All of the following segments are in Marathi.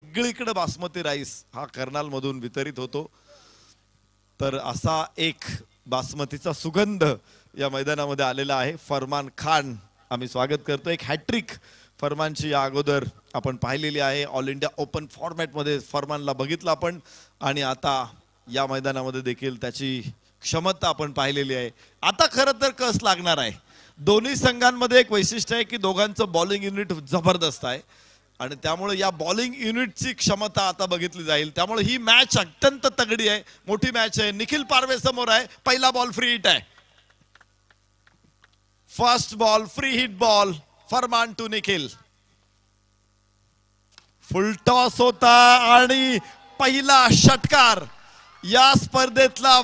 सगळीकडे बासमती राईस हा कर्नाल मधून वितरित होतो. तर असा एक बासमतीचा सुगंध या मैदानामध्ये आलेला आहे. फरमान खान आम्ही स्वागत करतो. एक हॅट्रिक फरमानची या अगोदर आपण पाहिलेली आहे. ऑल इंडिया ओपन फॉर्मॅटमध्ये फरमानला बघितलं आपण आणि आता या मैदानामध्ये देखील त्याची क्षमता आपण पाहिलेली आहे. आता खरं तर कस लागणार आहे. दोन्ही संघांमध्ये एक वैशिष्ट्य आहे की दोघांचं बॉलिंग युनिट जबरदस्त आहे आणि त्यामुळे या बॉलिंग युनिटची क्षमता आता बघितली जाईल. त्यामुळे ही मॅच अत्यंत तगडी आहे, मोठी मॅच आहे. निखिल पारवे समोर आहे. पहिला बॉल फ्री हिट आहे. First ball free hit ball Farman to Nikhil. Full toss होता आणि पहिला षटकार या स्पर्धेतला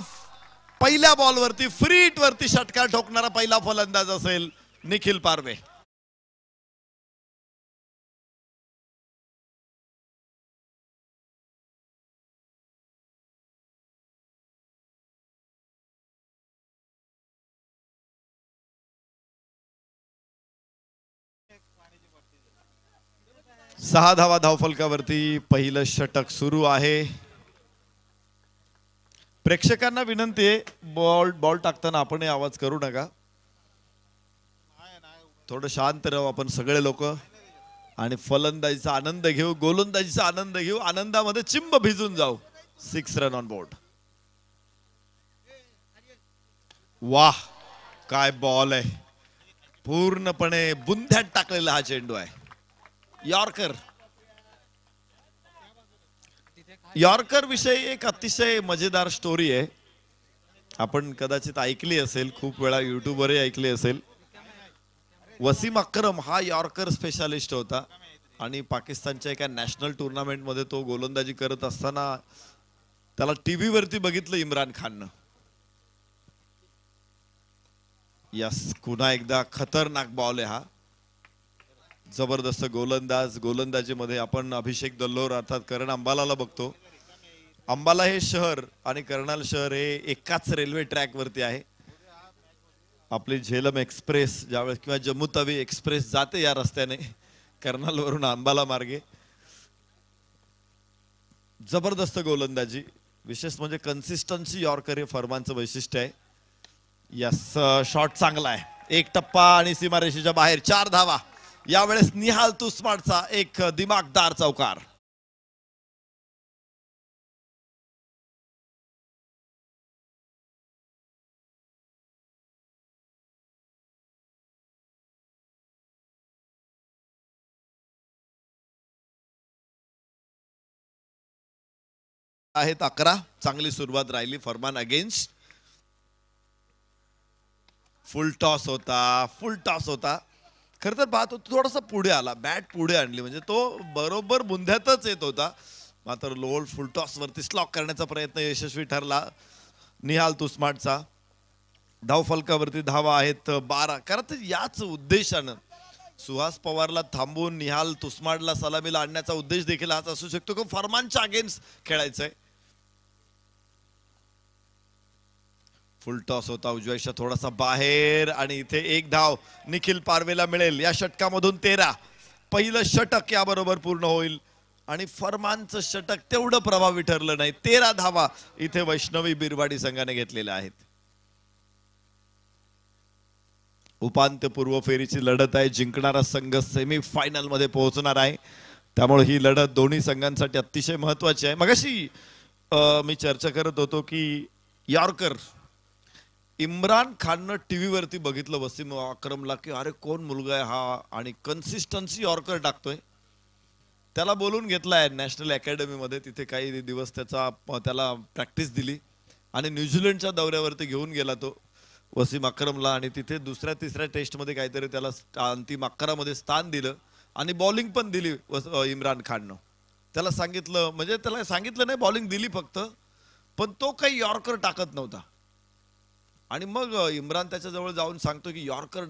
पहिल्या बॉलवरती फ्री हिट वरती षटकार ठोकणारा पहिला फलंदाज असेल निखिल पारवे. सहा धावा धावफलकावरती पहिलं षटक सुरू आहे. प्रेक्षकांना विनंती आहे बॉल टाकताना आपण आवाज करू नका. थोडं शांत राहू आपण सगळे लोक आणि फलंदाजीचा आनंद घेऊ, गोलंदाजीचा आनंद घेऊ, आनंदामध्ये चिंब भिजून जाऊ. 6 रन ऑन बोर्ड. वाह काय बॉल आहे. पूर्णपणे बुंध्यात टाकलेला हा चेंडू आहे. यॉर्कर. यॉर्कर विषयी एक अतिशय मजेदार स्टोरी आहे. आपण कदाचित ऐकली असेल, खूप वेळा युट्यूबवरही ऐकली असेल. वसीम अक्रम हा यॉर्कर स्पेशालिस्ट होता आणि पाकिस्तानच्या एका नॅशनल टुर्नामेंटमध्ये तो गोलंदाजी करत असताना त्याला टीव्ही वरती बघितलं इम्रान खाननं. यस, पुन्हा एकदा खतरनाक बॉल आहे हा. जबरदस्त गोलंदाज. गोलंदाजीमध्ये आपण अभिषेक दल्लोर अर्थात करण अंबालाला बघतो. अंबाला हे शहर आणि कर्नाल शहर हे एकाच रेल्वे ट्रॅक वरती आहे. आपली झेलम एक्सप्रेस ज्यावेळेस किंवा जम्मू तवी एक्सप्रेस जाते या रस्त्याने कर्नाल वरून अंबाला मार्गे. जबरदस्त गोलंदाजी. विशेष म्हणजे कन्सिस्टन्सी यॉर्कर हे फरमानचं वैशिष्ट्य आहे. यस, शॉट चांगला आहे. एक टप्पा आणि सीमारेषेच्या बाहेर 4 धावा. यावेळेस निहाल तुस्माडचा एक दिमागदार चौकार. आहेत 11. चांगली सुरुवात राहिली फरमान अगेन्स्ट. फुल टॉस होता. खरं तर पाहतो थोडासा पुढे आला, बॅट पुढे आणली म्हणजे तो बरोबर बुंध्यातच येत होता. मात्र लोल फुल टॉस वरती स्लॉक करण्याचा प्रयत्न यशस्वी ठरला निहाल तुस्माडचा. धावफलकावरती धावा आहेत 12. कारण तर याच उद्देशानं सुहास पवारला थांबवून निहाल तुस्माडला सलामीला आणण्याचा उद्देश देखील हाच असू शकतो की फरमानच्या अगेन्स्ट खेळायचंय. फुल टॉस होता उजव्याच्या थोडासा बाहेर आणि इथे एक धाव निखिल पारवेला मिळेल. या षटकामधून 13. पहिलं षटक याबरोबर पूर्ण होईल आणि फरमानचं षटक तेवढं प्रभावी ठरलं नाही. 13 धावा इथे वैष्णवी बिरवाडी संघाने घेतलेल्या आहेत. उपांत्यपूर्व फेरीची लढत आहे. जिंकणारा संघ सेमी फायनल मध्ये पोहोचणार आहे. त्यामुळे ही लढत दोन्ही संघांसाठी अतिशय महत्वाची आहे. मगाशी मी चर्चा करत होतो की यॉर्कर इम्रान खाननं टीव्ही वरती बघितलं वसीम अक्रमला की अरे कोण मुलगा आहे हा आणि कन्सिस्टन्सी यॉर्कर टाकतोय. त्याला बोलून घेतलाय नॅशनल अकॅडमीमध्ये. तिथे काही दिवस त्याला प्रॅक्टिस दिली आणि न्यूझीलंडच्या दौऱ्यावरती घेऊन गेला तो वसीम अक्रमला आणि तिथे दुसऱ्या तिसऱ्या टेस्टमध्ये काहीतरी त्याला अंतिम 11 मध्ये स्थान दिलं आणि बॉलिंग पण दिली इम्रान खाननं. त्याला सांगितलं म्हणजे त्याला सांगितलं नाही, बॉलिंग दिली फक्त, पण तो काही यॉर्कर टाकत नव्हता. आणि मग इम्रान त्याच्या जवळ जाऊन सांगतो की यॉर्कर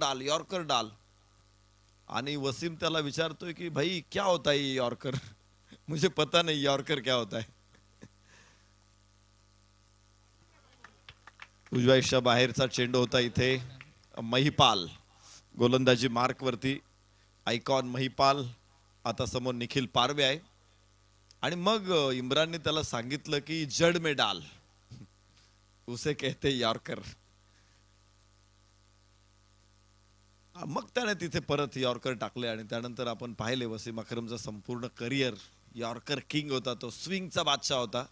डाल आणि वसीम त्याला विचारतोय की भाई क्या होता है यॉर्कर. मुझे पता नहीं यॉर्कर क्या होता है. उजव्याच्या बाहेरचा चेंडू होता इथे. महिपाल गोलंदाजी मार्क वरती. आयकॉन महिपाल. आता समोर निखिल पारवे आहे. आणि मग इम्रानने त्याला सांगितलं की जड में डाल, उसे कहते यॉर्कर. मग त्याने तिथे परत यॉर्कर टाकले आणि त्यानंतर आपण पाहिले वसीम अक्रमचा संपूर्ण करिअर यॉर्कर किंग होता, तो स्विंगचा बादशाह होता.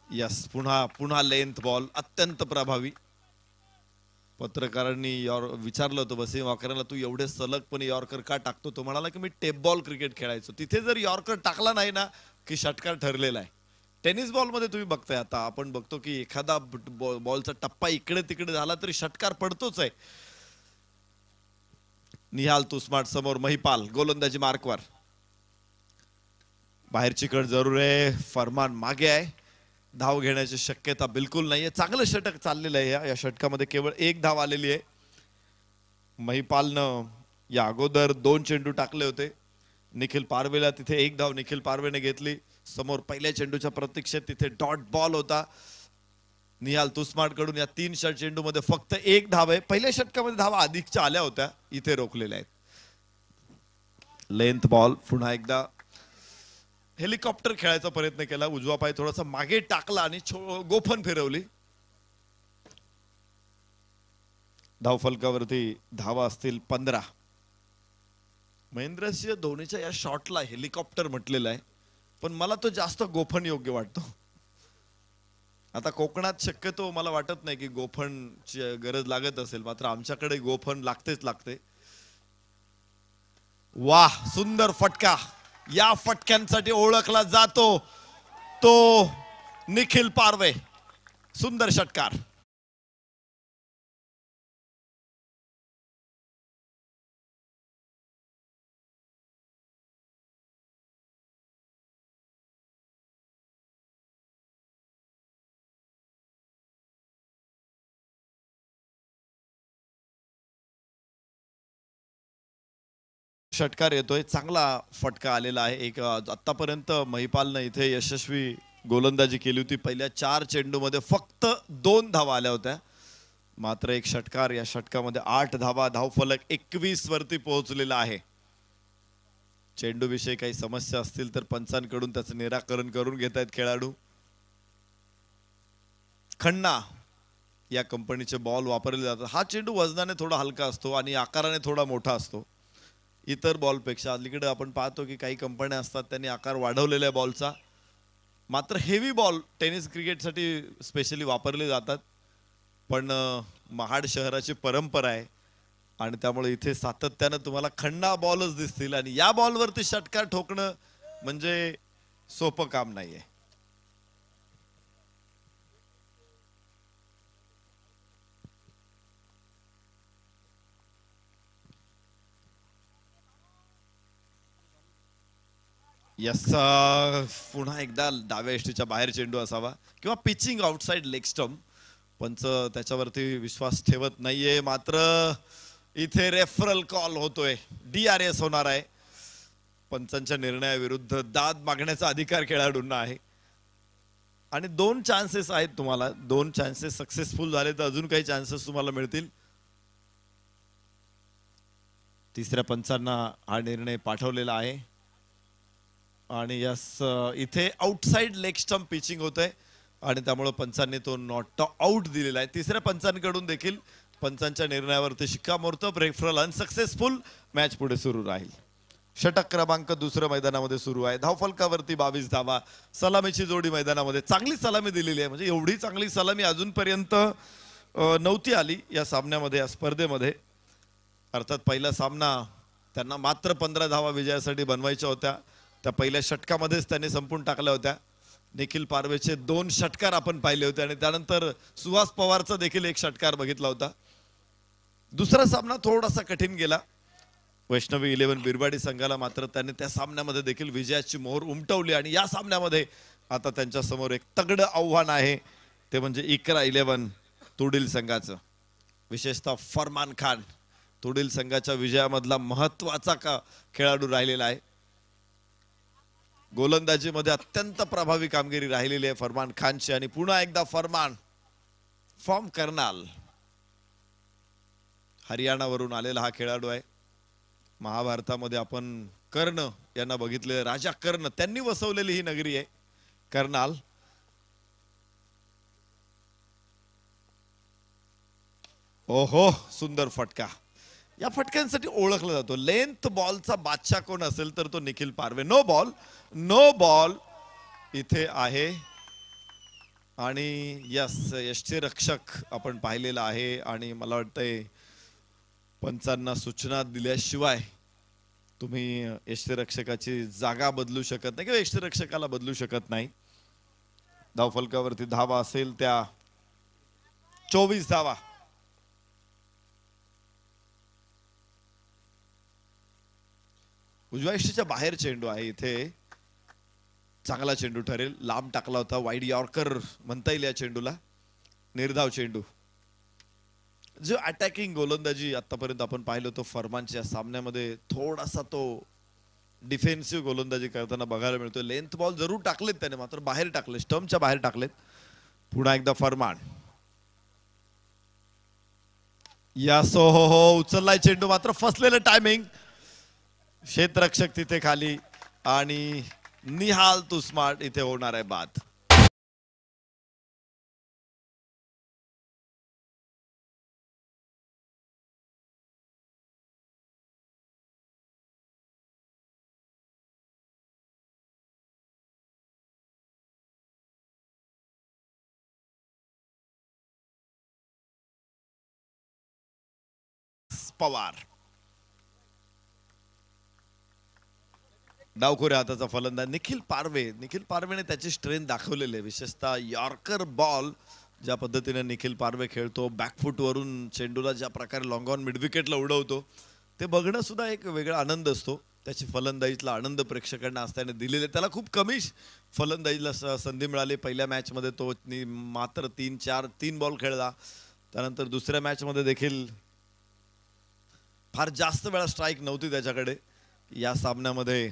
यस, पुन्हा पुन्हा लेंथ बॉल अत्यंत प्रभावी. पत्रकारांनी विचारलं होतं वसीम अक्रमला, तू एवढे सलगपणे यॉर्कर का टाकतो? तो म्हणाला की मी टेप बॉल क्रिकेट खेळायचो, तिथे जर यॉर्कर टाकला नाही ना की षटकार ठरलेला आहे. टेनिस बॉल मध्ये तुम्ही बघताय, आता आपण बघतो की एखादा बॉलचा टप्पा इकडे तिकडे झाला तरी षटकार पडतोच आहे. निहाल तुस्माट समोर महिपाल गोलंदाजी मार्कवर, बाहेरची कड जरूर आहे. फरमान मागे आहे, धाव घेण्याची शक्यता बिलकुल नाहीये. चांगलं षटक चाललेलं आहे. या षटकामध्ये केवळ एक धाव आलेली आहे. महिपालनं या अगोदर 2 चेंडू टाकले होते. निखिल पारवेला तिथे एक धाव निखिल पारवेने घेतली. समोर पहिल्या चेंडूच्या प्रतीक्षेत तिथे डॉट बॉल होता. निहाल तुस्माट कडून या 3 चेंडू मध्ये फक्त एक धाव आहे. पहिल्या षटकामध्ये धावा अधिकच्या आल्या होत्या, इथे रोखलेल्या आहेत. लेंथ बॉल पुन्हा एकदा हेलिकॉप्टर खेळायचा प्रयत्न केला. उजवा पाय थोडासा मागे टाकला आणि गोफन फिरवली. धावफलकावरती धावा असतील 15. महेंद्रसिंह धोनीच्या या शॉटला हेलिकॉप्टर म्हटलेलं आहे, पण मला तो जास्त गोफन योग्य वाटतो. आता कोकणात शक्यतो मला वाटत नाही की गोफनची गरज लागत असेल, मात्र आमच्याकडे गोफन लागतेच लागते. वाह, सुंदर फटका. या फटक्यांसाठी ओळखला जातो तो निखिल पारवे. सुंदर षटकार. षटकार येतोय, चांगला फटका आलेला आहे. एक आतापर्यंत महिपालनं इथे यशस्वी गोलंदाजी केली होती. पहिल्या 4 चेंडूमध्ये फक्त 2 धावा आल्या होत्या, मात्र एक षटकार. या षटकामध्ये 8 धावा. धावफलक 21 वरती पोहोचलेला आहे. चेंडू विषयी काही समस्या असतील तर पंचांकडून त्याचं निराकरण करून घेत आहेत खेळाडू. खन्ना या कंपनीचे बॉल वापरले जातात. हा चेंडू वजनाने थोडा हलका असतो आणि आकाराने थोडा मोठा असतो इतर बॉलपेक्षा. अलीकडे आपण पाहतो की काही कंपन्या असतात त्यांनी आकार वाढवलेल्या बॉलचा. मात्र हेवी बॉल टेनिस क्रिकेटसाठी स्पेशली वापरले जातात. पण महाड शहराची परंपरा आहे आणि त्यामुळे इथे सातत्यानं तुम्हाला खन्ना बॉलच दिसतील आणि या बॉलवरती षटकार ठोकणं म्हणजे सोपं काम नाहीये. यस, पुन्हा एकदा डाव्या एष्टीच्या बाहेर चेंडू असावा किंवा पिचिंग आउटसाइड लेग स्टंप. पंच त्याच्यावरती विश्वास ठेवत नाहीये. मात्र इथे रेफरल कॉल होतोय, DRS होणार आहे. पंचांच्या निर्णयाविरुद्ध दाद मागण्याचा अधिकार खेळाडूंना आहे आणि 2 चान्सेस आहेत तुम्हाला. 2 चान्सेस सक्सेसफुल झाले तर अजून काही चान्सेस तुम्हाला मिळतील. तिसऱ्या पंचांना हा निर्णय पाठवलेला आहे आणि यस, इथे आउटसाइड लेग स्टंप पिचिंग होतंय आणि त्यामुळे पंचांनी तो नॉट आउट दिलेला आहे. तिसऱ्या पंचांकडून देखील पंचांच्या निर्णयावरती शिक्कामोर्तब. Referral unsuccessful. मॅच पुढे सुरू राहील. षटक क्रमांक 2 मैदानामध्ये सुरू आहे. धावफलकावरती 22 धावा. सलामीची जोडी मैदानामध्ये. चांगली सलामी दिलेली आहे, म्हणजे एवढी चांगली सलामी अजूनपर्यंत नव्हती आली या सामन्यामध्ये, या स्पर्धेमध्ये. अर्थात पहिला सामना त्यांना मात्र 15 धावा विजयासाठी बनवायच्या होत्या. त्या पहिल्या षटकामध्येच त्यांनी संपून टाकल्या होत्या. निखिल पारवेचे 2 षटकार आपण पाहिले होते आणि त्यानंतर सुहास पवारचा देखील एक षटकार बघितला होता. दुसरा सामना थोडासा कठीण गेला वैष्णवी 11 बिरवाडी संघाला, मात्र त्याने त्या सामन्यामध्ये देखील विजयाची मोहर उमटवली आणि या सामन्यामध्ये आता त्यांच्या समोर एक तगडं आव्हान आहे, ते म्हणजे इकरा 11 तुडील संघाचं. विशेषतः फरमान खान तुडील संघाच्या विजयामधला महत्वाचा खेळाडू राहिलेला आहे. गोलंदाजीमध्ये अत्यंत प्रभावी कामगिरी राहिलेली आहे फरमान खानची आणि पुन्हा एकदा फरमान फॉर्म करनाल, हरियाणावरून आलेला हा खेळाडू आहे. महाभारतामध्ये आपण कर्ण यांना बघितले, राजा कर्ण त्यांनी वसवलेली ही नगरी आहे कर्नाल. ओहो, सुंदर फटका. या फटक्यांसाठी ओळखला जातो. लेंथ बॉलचा बादशाह कोण असेल तर तो निखिल पारवे. नो बॉल, नो बॉल इथे आहे. आणि यस, यष्टीरक्षक आपण पाहिलेला आहे. आणि मला वाटतंय पंचांना सूचना दिल्याशिवाय तुम्ही यष्टीरक्षकाची जागा बदलू शकत नाही किंवा यष्टीरक्षकाला बदलू शकत नाही. धावफलकावरती धावा असेल त्या 24 धावा. उजव्या यष्टीच्या बाहेर चेंडू आहे. इथे चांगला चेंडू ठरेल. लांब टाकला होता, वाईड यॉर्कर म्हणता येईल या चेंडूला. निर्धाव चेंडू. जो अटॅकिंग गोलंदाजी आतापर्यंत आपण पाहिलं तो फरमानच्या सामन्यामध्ये थोडासा तो डिफेन्सिव्ह गोलंदाजी करताना बघायला मिळतो. लेंथ बॉल जरूर टाकलेत त्याने, मात्र बाहेर टाकले, स्टंपच्या बाहेर टाकलेत. पुन्हा एकदा फरमान. यास, हो, उचललाय चेंडू, मात्र फसलेलं टायमिंग. क्षेत्ररक्षक तिथे खाली आणि निहाल तू स्मार्ट इथे होणार आहे बाद. पवार डावखोऱ्या हाताचा फलंदाज निखिल पारवे. निखिल पारवेने त्याची स्ट्रेंथ दाखवलेली आहे, विशेषतः यॉर्कर बॉल ज्या पद्धतीने निखिल पारवे खेळतो, बॅकफूट वरून चेंडूला ज्या प्रकारे लॉंग ऑन मिड विकेटला उडवतो, ते बघणं सुद्धा एक वेगळा आनंद असतो. त्याची फलंदाजीतला आनंद प्रेक्षकांना असताना दिलेले. त्याला खूप कमी फलंदाजीला संधी मिळाली. पहिल्या मॅचमध्ये तो मात्र 3 बॉल खेळला. त्यानंतर दुसऱ्या मॅचमध्ये देखील फार जास्त वेळा स्ट्राईक नव्हती त्याच्याकडे. या सामन्यामध्ये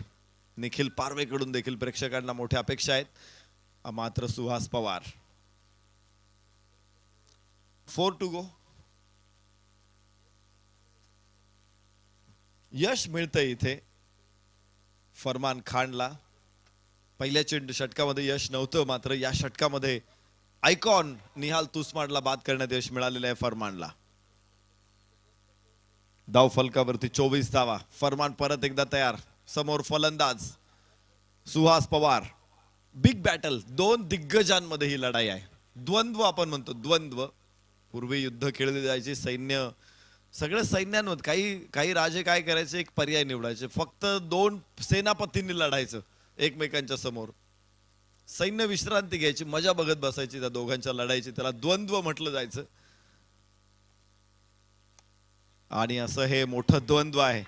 निखिल पारवेकडून देखील प्रेक्षकांना मोठ्या अपेक्षा आहेत. मात्र सुहास पवार. 4 to go. यश मिळतंय इथे फरमान खानला. पहिल्या षटकामध्ये यश नव्हतं, मात्र या षटकामध्ये आयकॉन निहाल तुस्माडला बाद करण्यात यश मिळालेलं आहे फरमानला. धाव फलकावरती 24 धावा. फरमान परत एकदा तयार. समोर फलंदाज सुहास पवार. बिग बॅटल, 2 दिग्गजांमध्ये ही लढाई आहे. द्वंद्व आपण म्हणतो, द्वंद्व. पूर्वी युद्ध खेळले जायचे, सैन्य सगळ्या सैन्यांमध्ये काही राजे काय करायचे, एक पर्याय निवडायचे. फक्त 2 सेनापतींनी लढायचं एकमेकांच्या समोर. सैन्य विश्रांती घ्यायची, मजा बघत बसायची त्या दोघांच्या लढाईची. त्याला द्वंद्व म्हटलं जायचं. आणि असं हे मोठं द्वंद्व आहे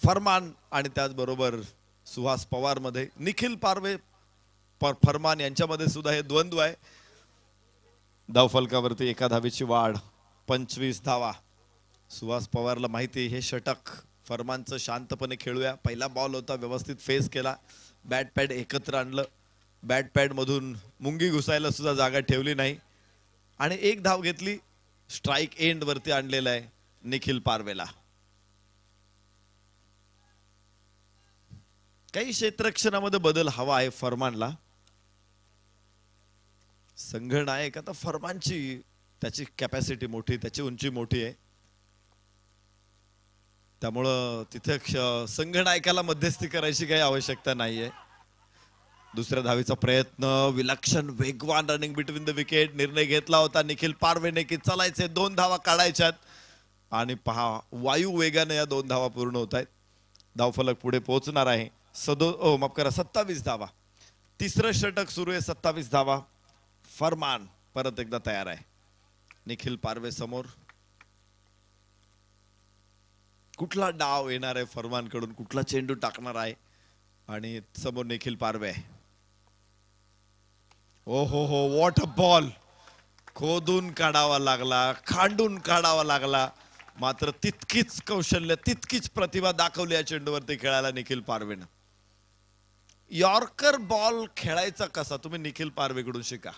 फरमान आणि त्याचबरोबर सुहास पवार मध्ये. निखिल पारवे फरमान यांच्यामध्ये सुद्धा हे द्वंद्व आहे. धावफलकावरती 1 धावेची वाढ. 25 धावा. सुहास पवारला माहिती हे षटक फरमानचं शांतपणे खेळूया. पहिला बॉल होता, व्यवस्थित फेस केला, बॅट पॅड एकत्र आणलं, बॅट पॅड मधून मुंगी घुसायला सुद्धा जागा ठेवली नाही आणि 1 धाव घेतली. स्ट्राईक एंड वरती आणलेला आहे निखिल पारवेला. काही क्षेत्ररक्षणामध्ये बदल हवा आहे फरमानला. संघनायक आता फरमानची त्याची कॅपॅसिटी मोठी, त्याची उंची मोठी आहे, त्यामुळं तिथे संघनायकाला मध्यस्थी करायची काही आवश्यकता नाहीये. दुसऱ्या धावेचा प्रयत्न, विलक्षण वेगवान रनिंग बिटवीन द विकेट. निर्णय घेतला होता निखिल पारवेने की चालायचे, 2 धावा काढायच्यात आणि पहा वायू वेगाने या 2 धावा पूर्ण होत आहेत. धावफलक पुढे पोहोचणार आहे. 27 धावा. तिसरं षटक सुरू आहे. 27 धावा. फरमान परत एकदा तयार आहे. निखिल पारवे समोर. कुठला डाव येणार आहे फरमान कडून, कुठला चेंडू टाकणार आहे, आणि समोर निखिल पारवे. ओ हो हो, व्हॉट अ बॉल. खोदून काढावा लागला, खांडून काढावा लागला, मात्र तितकीच कौशल्य, तितकीच प्रतिभा दाखवली या चेंडूवरती खेळायला निखिल पारवेनं. यॉर्कर बॉल खेळायचा कसा तुम्ही निखिल पारवेकडून शिका.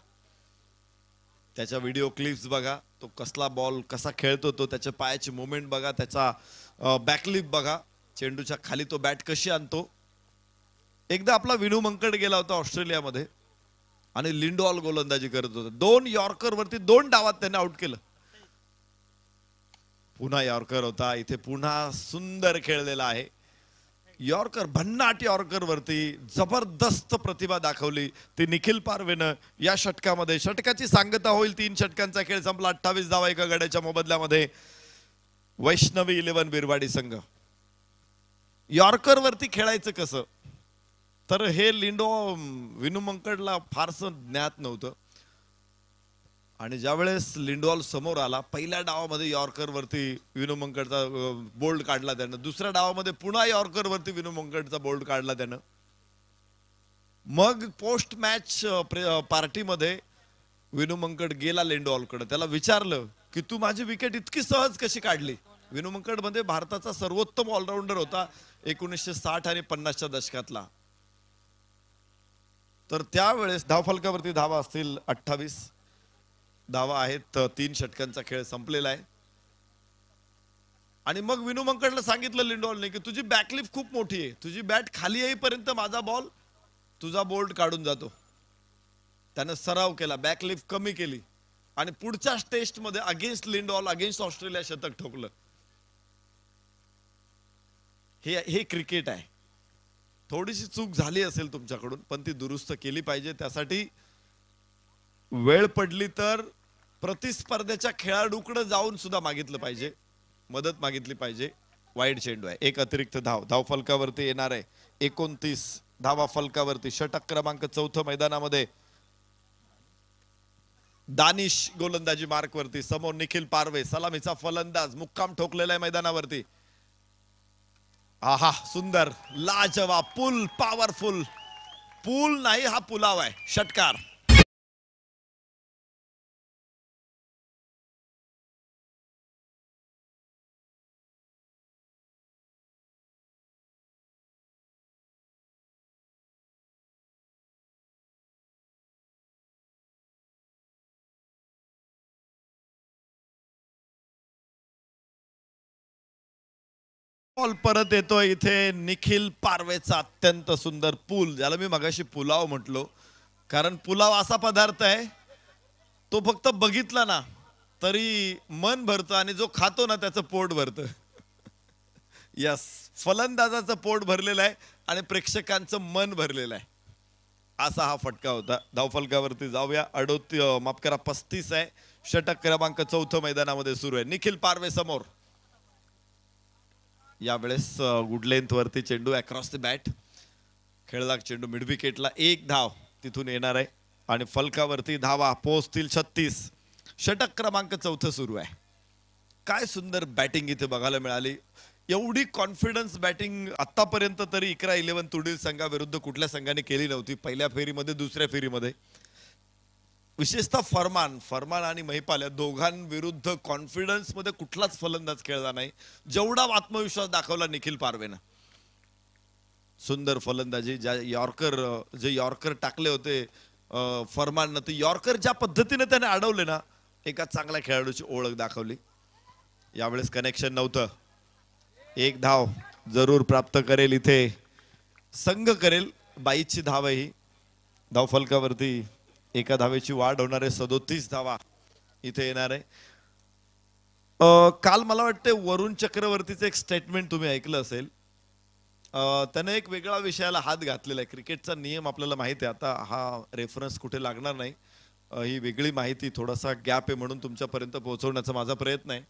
त्याच्या व्हिडिओ क्लिप्स बघा, तो कसला बॉल कसा खेळतो, तो त्याच्या पायाची मुवमेंट बघा, त्याचा बॅकलिप बघा. चेंडूच्या खाली तो बॅट कशी आणतो. एकदा आपला विनू मंकड गेला होता ऑस्ट्रेलियामध्ये आणि लिंडॉल गोलंदाजी करत होता. 2 यॉर्कर वरती 2 डावात त्याने आउट केलं. पुन्हा यॉर्कर होता इथे, पुन्हा सुंदर खेळलेला आहे. यॉर्कर, भन्नाट यॉर्कर वरती जबरदस्त प्रतिभा दाखवली ती निखिल पारवेनं या षटकामध्ये. षटकाची सांगता होईल. 3 षटकांचा खेळ संपला. 28 धावा एका गड्याच्या मोबदल्यामध्ये. वैष्णवी 11 बिरवाडी संघ. यॉर्कर वरती खेळायचं कसं, तर हे विनू मंकडला फारसं ज्ञात नव्हतं. आणि ज्यावेळेस लिंडॉल समोर आला, पहिल्या डावामध्ये यॉर्कर वरती विनू मंकडचा बोल्ड काढला त्यानं. दुसऱ्या डावामध्ये पुन्हा यॉर्कर वरती विनू मंकडचा बोल्ड काढला त्यानं. मग पोस्ट मॅच पार्टीमध्ये विनू मंकड गेला लिंडॉलकडे. त्याला विचारलं की तू माझी विकेट इतकी सहज कशी काढली. विनू मंकड मध्ये भारताचा सर्वोत्तम ऑलराऊंडर होता 1960 आणि 50च्या दशकातला. तर त्यावेळेस धावफलकावरती धावा असतील 28 धावा आहेत. 3 षटकांचा खेळ संपलेला आहे. आणि मग विनू मंकडला सांगितलं लिंडॉलने की तुझी बॅकलिफ्ट खूप मोठी आहे, तुझी बॅट खाली येईपर्यंत माझा बॉल तुझा बोल्ड काढून जातो. त्याने सराव केला, बॅकलिफ्ट कमी केली आणि पुढच्या टेस्ट मध्ये अगेन्स्ट लिंडॉल, अगेन्स्ट ऑस्ट्रेलिया शतक ठोकलं. हे क्रिकेट आहे. थोडीशी चूक झाली असेल तुमच्याकडून, पण ती दुरुस्त केली पाहिजे. त्यासाठी वेळ पडली तर प्रतिस्पर्ध्याच्या खेळाडूकडे जाऊन सुद्धा मागितलं पाहिजे, मदत मागितली पाहिजे. वाईड चेंडू आहे. एक अतिरिक्त धाव फलकावरती येणार आहे. 29 धावा फलकावरती. षटक क्रमांक 4 मैदानामध्ये. दानिश गोलंदाजी मार्क वरती. समोर निखिल पारवे सलामीचा फलंदाज मुक्काम ठोकलेला आहे मैदानावरती. आहा, सुंदर, लाजवाब, पुल, पॉवरफुल. पूल नाही, हा पुलाव आहे. षटकार. बॉल परत येतोय इथे निखिल पारवेचा अत्यंत सुंदर पूल, ज्याला मी मगाशी पुलाव म्हटलो. कारण पुलाव असा पदार्थ आहे, तो फक्त बघितला ना तरी मन भरतं आणि जो खातो ना त्याचं पोट भरतं. यस, फलंदाजाचं पोट भरलेलं आहे आणि प्रेक्षकांचं मन भरलेलं आहे. असा हा फटका होता. धावफलकावरती जाऊया. 35 आहे. षटक क्रमांक 4 मैदानामध्ये सुरू आहे. निखिल पारवे समोर. यावेळेस गुड लेंथ वरती चेंडू अक्रॉस द बॅट. खेळला चेंडू मिड विकेटला. 1 धाव तिथून येणार आहे आणि फलकावरती धावा पोहोचतील 36. षटक क्रमांक 4 सुरू आहे. काय सुंदर बॅटिंग इथे बघायला मिळाली. एवढी कॉन्फिडन्स बॅटिंग आतापर्यंत तरी इकरा 11 तुडील संघाविरुद्ध कुठल्या संघाने केली नव्हती. पहिल्या फेरीमध्ये, दुसऱ्या फेरीमध्ये. विशेषतः फरमान आणि महिपाल या दोघांविरुद्ध कॉन्फिडन्स मध्ये कुठलाच फलंदाज खेळला नाही जेवढा आत्मविश्वास दाखवला निखिल पारवेनं. सुंदर फलंदाजी. जे यॉर्कर टाकले होते फरमाननं, ते यॉर्कर ज्या पद्धतीने त्याने अडवले ना, एका चांगल्या खेळाडूची ओळख दाखवली. यावेळेस कनेक्शन नव्हतं. 1 धाव जरूर प्राप्त करेल इथे संघ, करेल 22ची धाव आहे ही. धावफलकावरती एका धावेची वाढ होणार आहे. 37 धावा इथे येणार आहे. काल मला वाटते वरुण चक्रवर्तीचं एक स्टेटमेंट तुम्ही ऐकलं असेल. त्याने एक वेगळा विषयाला हात घातलेला आहे. क्रिकेटचा नियम आपल्याला माहिती आहे. आता हा रेफरन्स कुठे लागणार नाही. ही वेगळी माहिती, थोडासा गॅप आहे म्हणून तुमच्यापर्यंत पोहोचवण्याचा माझा प्रयत्न आहे.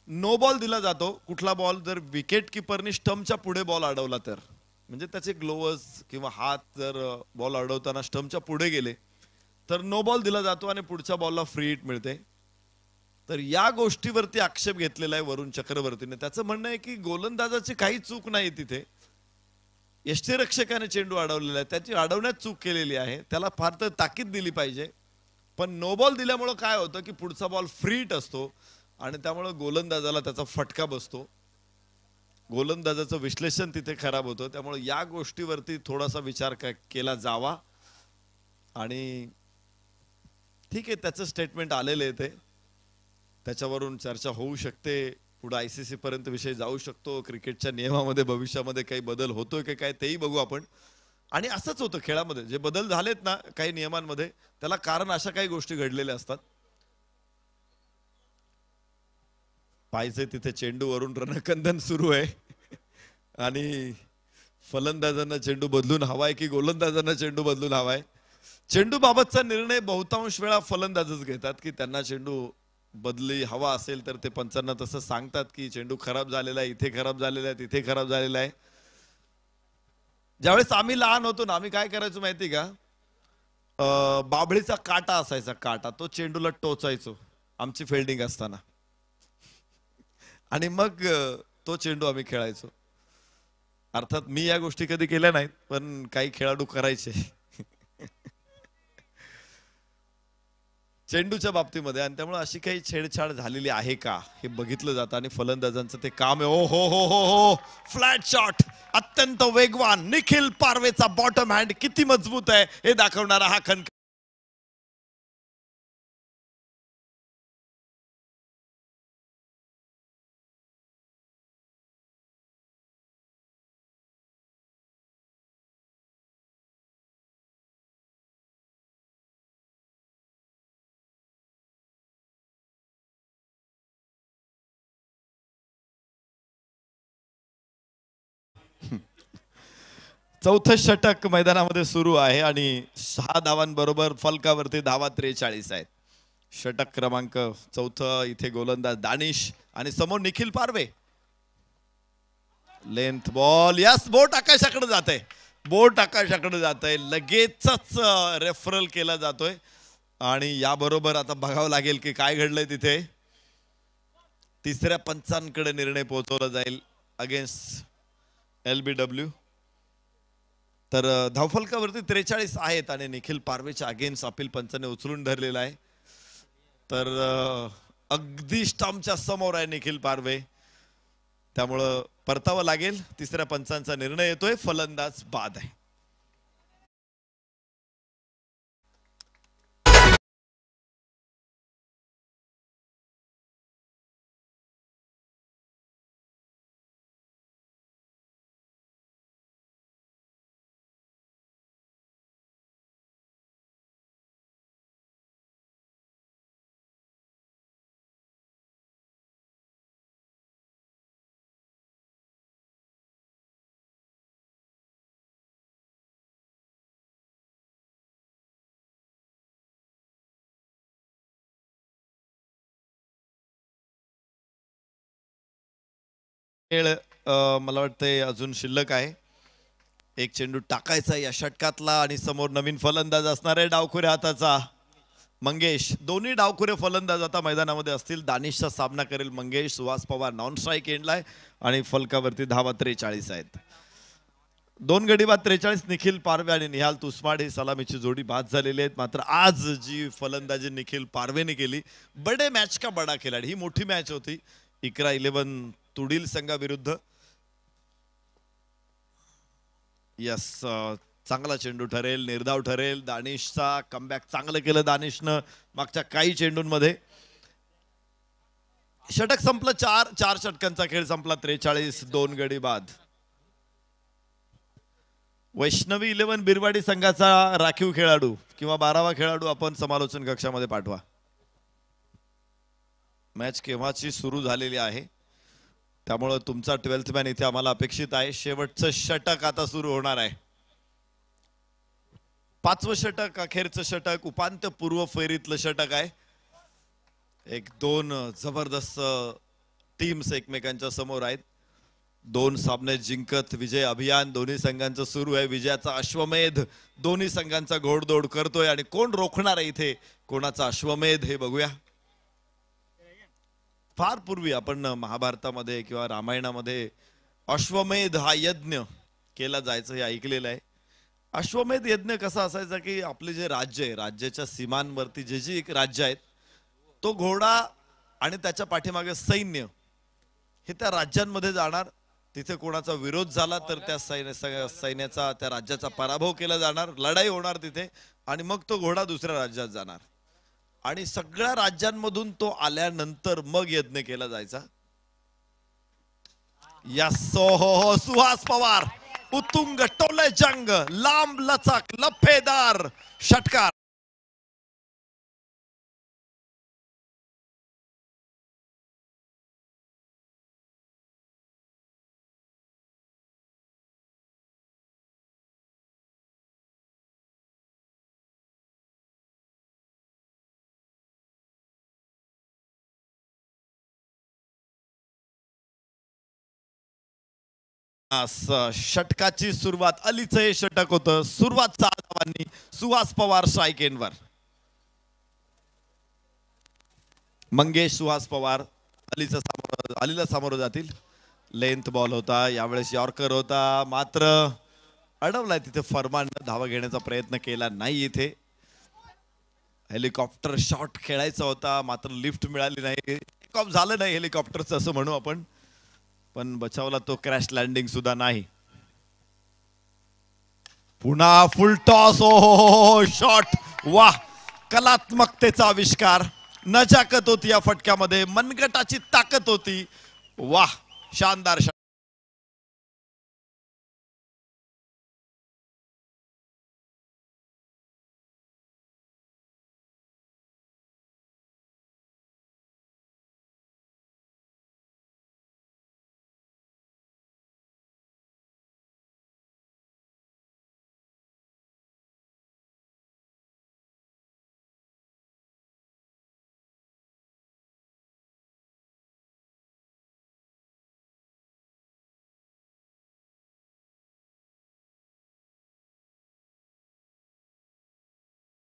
नो बॉल दिला जातो. कुठला बॉल जर विकेट किपरनी स्टंपच्या पुढे बॉल अडवला तर, म्हणजे त्याचे ग्लोव्हज किंवा हात जर बॉल अडवताना स्टंपच्या पुढे गेले तर नो बॉल दिला जातो आणि पुढच्या बॉलला फ्री हिट मिळते. तर या गोष्टीवरती आक्षेप घेतलेला आहे वरुण चक्रवर्तीने. त्याचं म्हणणं आहे की गोलंदाजाची काही चूक नाही तिथे, यष्टीरक्षकाने चेंडू अडवलेला आहे, त्याची अडवण्यात चूक केलेली आहे, त्याला फार तर ताकीद दिली पाहिजे. पण नो बॉल दिल्यामुळे काय होतं की पुढचा बॉल फ्री हिट असतो आणि त्यामुळे गोलंदाजाला त्याचा फटका बसतो. गोलंदाजाचं विश्लेषण तिथे खराब होतं. त्यामुळे या गोष्टीवरती थोडासा विचार केला जावा. आणि ठीक आहे, त्याचं स्टेटमेंट आलेलं आहे, ते त्याच्यावरून चर्चा होऊ शकते. पुढे ICC पर्यंत विषय जाऊ शकतो. क्रिकेटच्या नियमामध्ये भविष्यामध्ये काही बदल होतोय की काय तेही बघू आपण. आणि असंच होतं खेळामध्ये, जे बदल झालेत ना काही नियमांमध्ये, त्याला कारण अशा काही गोष्टी घडलेल्या असतात. पाहिजे तिथे चेंडूवरून रणकंदन सुरू आहे आणि फलंदाजांना चेंडू बदलून हवाय की गोलंदाजांना चेंडू बदलून हवाय. चेंडू बाबतचा निर्णय बहुतांश वेळा फलंदाजच घेतात की त्यांना चेंडू बदली हवा असेल तर ते पंचांना तसं सांगतात की चेंडू खराब झालेला आहे, इथे खराब झालेला आहे, तिथे खराब झालेला आहे. ज्यावेळेस आम्ही लहान होतो ना, आम्ही काय करायचो माहिती का, बाभळीचा काटा असायचा, काटा तो चेंडूला टोचायचो आमची फिल्डिंग असताना आणि मग तो चेंडू आम्ही खेळायचो. अर्थात मी या गोष्टी कधी केल्या नाहीत, पण काही खेळाडू करायचे चेंडूच्या बाबतीमध्ये. आणि त्यामुळे अशी काही छेडछाड झालेली आहे का हे बघितलं जातं आणि फलंदाजांचं ते काम आहे. ओ हो हो हो हो, फ्लॅट शॉट अत्यंत वेगवान. निखिल पारवेचा बॉटम हँड किती मजबूत आहे हे दाखवणारा हा खण. चौथं षटक मैदानामध्ये सुरू आहे आणि 6 धावांबरोबर फलकावरती धावा 43 आहेत. षटक क्रमांक 4 इथे गोलंदाज दानिश आणि समोर निखिल पारवे. लेंथ बॉल, यस, बोट आकाशाकडे जात आहे, बोट आकाशाकडे जात आहे. लगेचच रेफरल केला जातोय आणि याबरोबर आता बघावं लागेल की काय घडलंय तिथे. तिसऱ्या पंचांकडे निर्णय पोहोचवला जाईल अगेन्स्ट LBW. तर धावफलकावरती 43 आहेत आणि निखिल पारवेच्या अगेन्स्ट अपील पंचाने उचलून धरलेला आहे. तर अगदी स्टंपच्या समोर आहे निखिल पारवे, त्यामुळं परतावं लागेल. तिसऱ्या पंचांचा निर्णय येतोय, फलंदाज बाद आहे. खेळ मला वाटतंय अजून शिल्लक आहे. एक चेंडू टाकायचा या षटकातला आणि समोर नवीन फलंदाज असणार आहे डावखुऱ्या हाताचा मंगेश. दोन्ही डावखुरे फलंदाज आता मैदानामध्ये असतील. दानिशचा सामना करेल मंगेश. सुहास पवार नॉन स्ट्राईक एंडलाय आणि फलकावरती धावा 43 आहेत. 2 गडी बाद 43. निखिल पारवे आणि निहाल तुस्माड ही सलामीची जोडी बाद झालेली आहेत. मात्र आज जी फलंदाजी निखिल पारवेने केली, बडे मॅच का बडा खिलाडी, ही मोठी मॅच होती. इकरा 11 तुडील संघाविरुद्ध. यस, चांगला चेंडू ठरेल, निर्धाव ठरेल. दानिशचा कमबॅक चांगलं केलं दानिशनं मागच्या काही चेंडूंमध्ये. षटक संपलं. 4 षटकांचा खेळ संपला. 43, 2 गडी बाद. वैष्णवी 11 बिरवाडी संघाचा राखीव खेळाडू किंवा 12वा खेळाडू आपण समालोचन कक्षामध्ये पाठवा. मॅच केव्हाची सुरू झालेली आहे, त्यामुळे तुमचा 12th मॅन इथे आम्हाला अपेक्षित आहे. शेवटचं षटक आता सुरू होणार आहे. 5वं षटक, अखेरचं षटक, उपांत्यपूर्व फेरीतलं षटक आहे. 1-2 जबरदस्त टीम्स एकमेकांच्या समोर आहेत. 2 सामने जिंकत विजय अभियान दोन्ही संघांचं सुरू आहे. विजयाचा अश्वमेध दोन्ही संघांचा घोडदौड करतोय आणि कोण रोखणार आहे इथे कोणाचा अश्वमेध हे बघूया. फार पूर्वी आपण महाभारतामध्ये किंवा रामायणामध्ये अश्वमेध हा यज्ञ केला जायचं हे ऐकलेलं आहे. अश्वमेध यज्ञ कसा असायचा की आपले जे राज्य आहे, राज्याच्या सीमांवरती जे जे एक राज्य आहेत, तो घोडा आणि त्याच्या पाठीमागे सैन्य हे त्या राज्यांमध्ये जाणार. तिथे कोणाचा विरोध झाला तर त्या सैन्याचा, त्या राज्याचा पराभव केला जाणार, लढाई होणार तिथे आणि मग तो घोडा दुसऱ्या राज्यात जाणार आणि सगळ्या राज्यांमधून तो आल्यानंतर मग यज्ञ केला जायचा. यस्सो हो सुहास पवार उत्तुंग टोले जंग लांब लचक लफेदार षटकार. षटकाची सुरुवात अलीचं हे षटक होतं. सुरुवात 6 धावांनी सुहास पवार स्ट्राईक एंडवर. मंगेश सुहास पवार अलीला सामोरं जातील. लेंथ बॉल होता यावेळेस यॉर्कर होता मात्र अडवलाय तिथे. फरमान धावा घेण्याचा प्रयत्न केला नाही. इथे हेलिकॉप्टर शॉट खेळायचा होता मात्र लिफ्ट मिळाली नाही. टेक ऑफ झालं नाही हेलिकॉप्टरचं असं म्हणू आपण पण बचावला तो. क्रॅश लँडिंग सुद्धा नाही. पुन्हा फुल टॉस. ओ शॉट वाह कलात्मकतेचा आविष्कार. नजाकत होती या फटक्यामध्ये मनगटाची ताकद होती. वाह शानदार शॉट.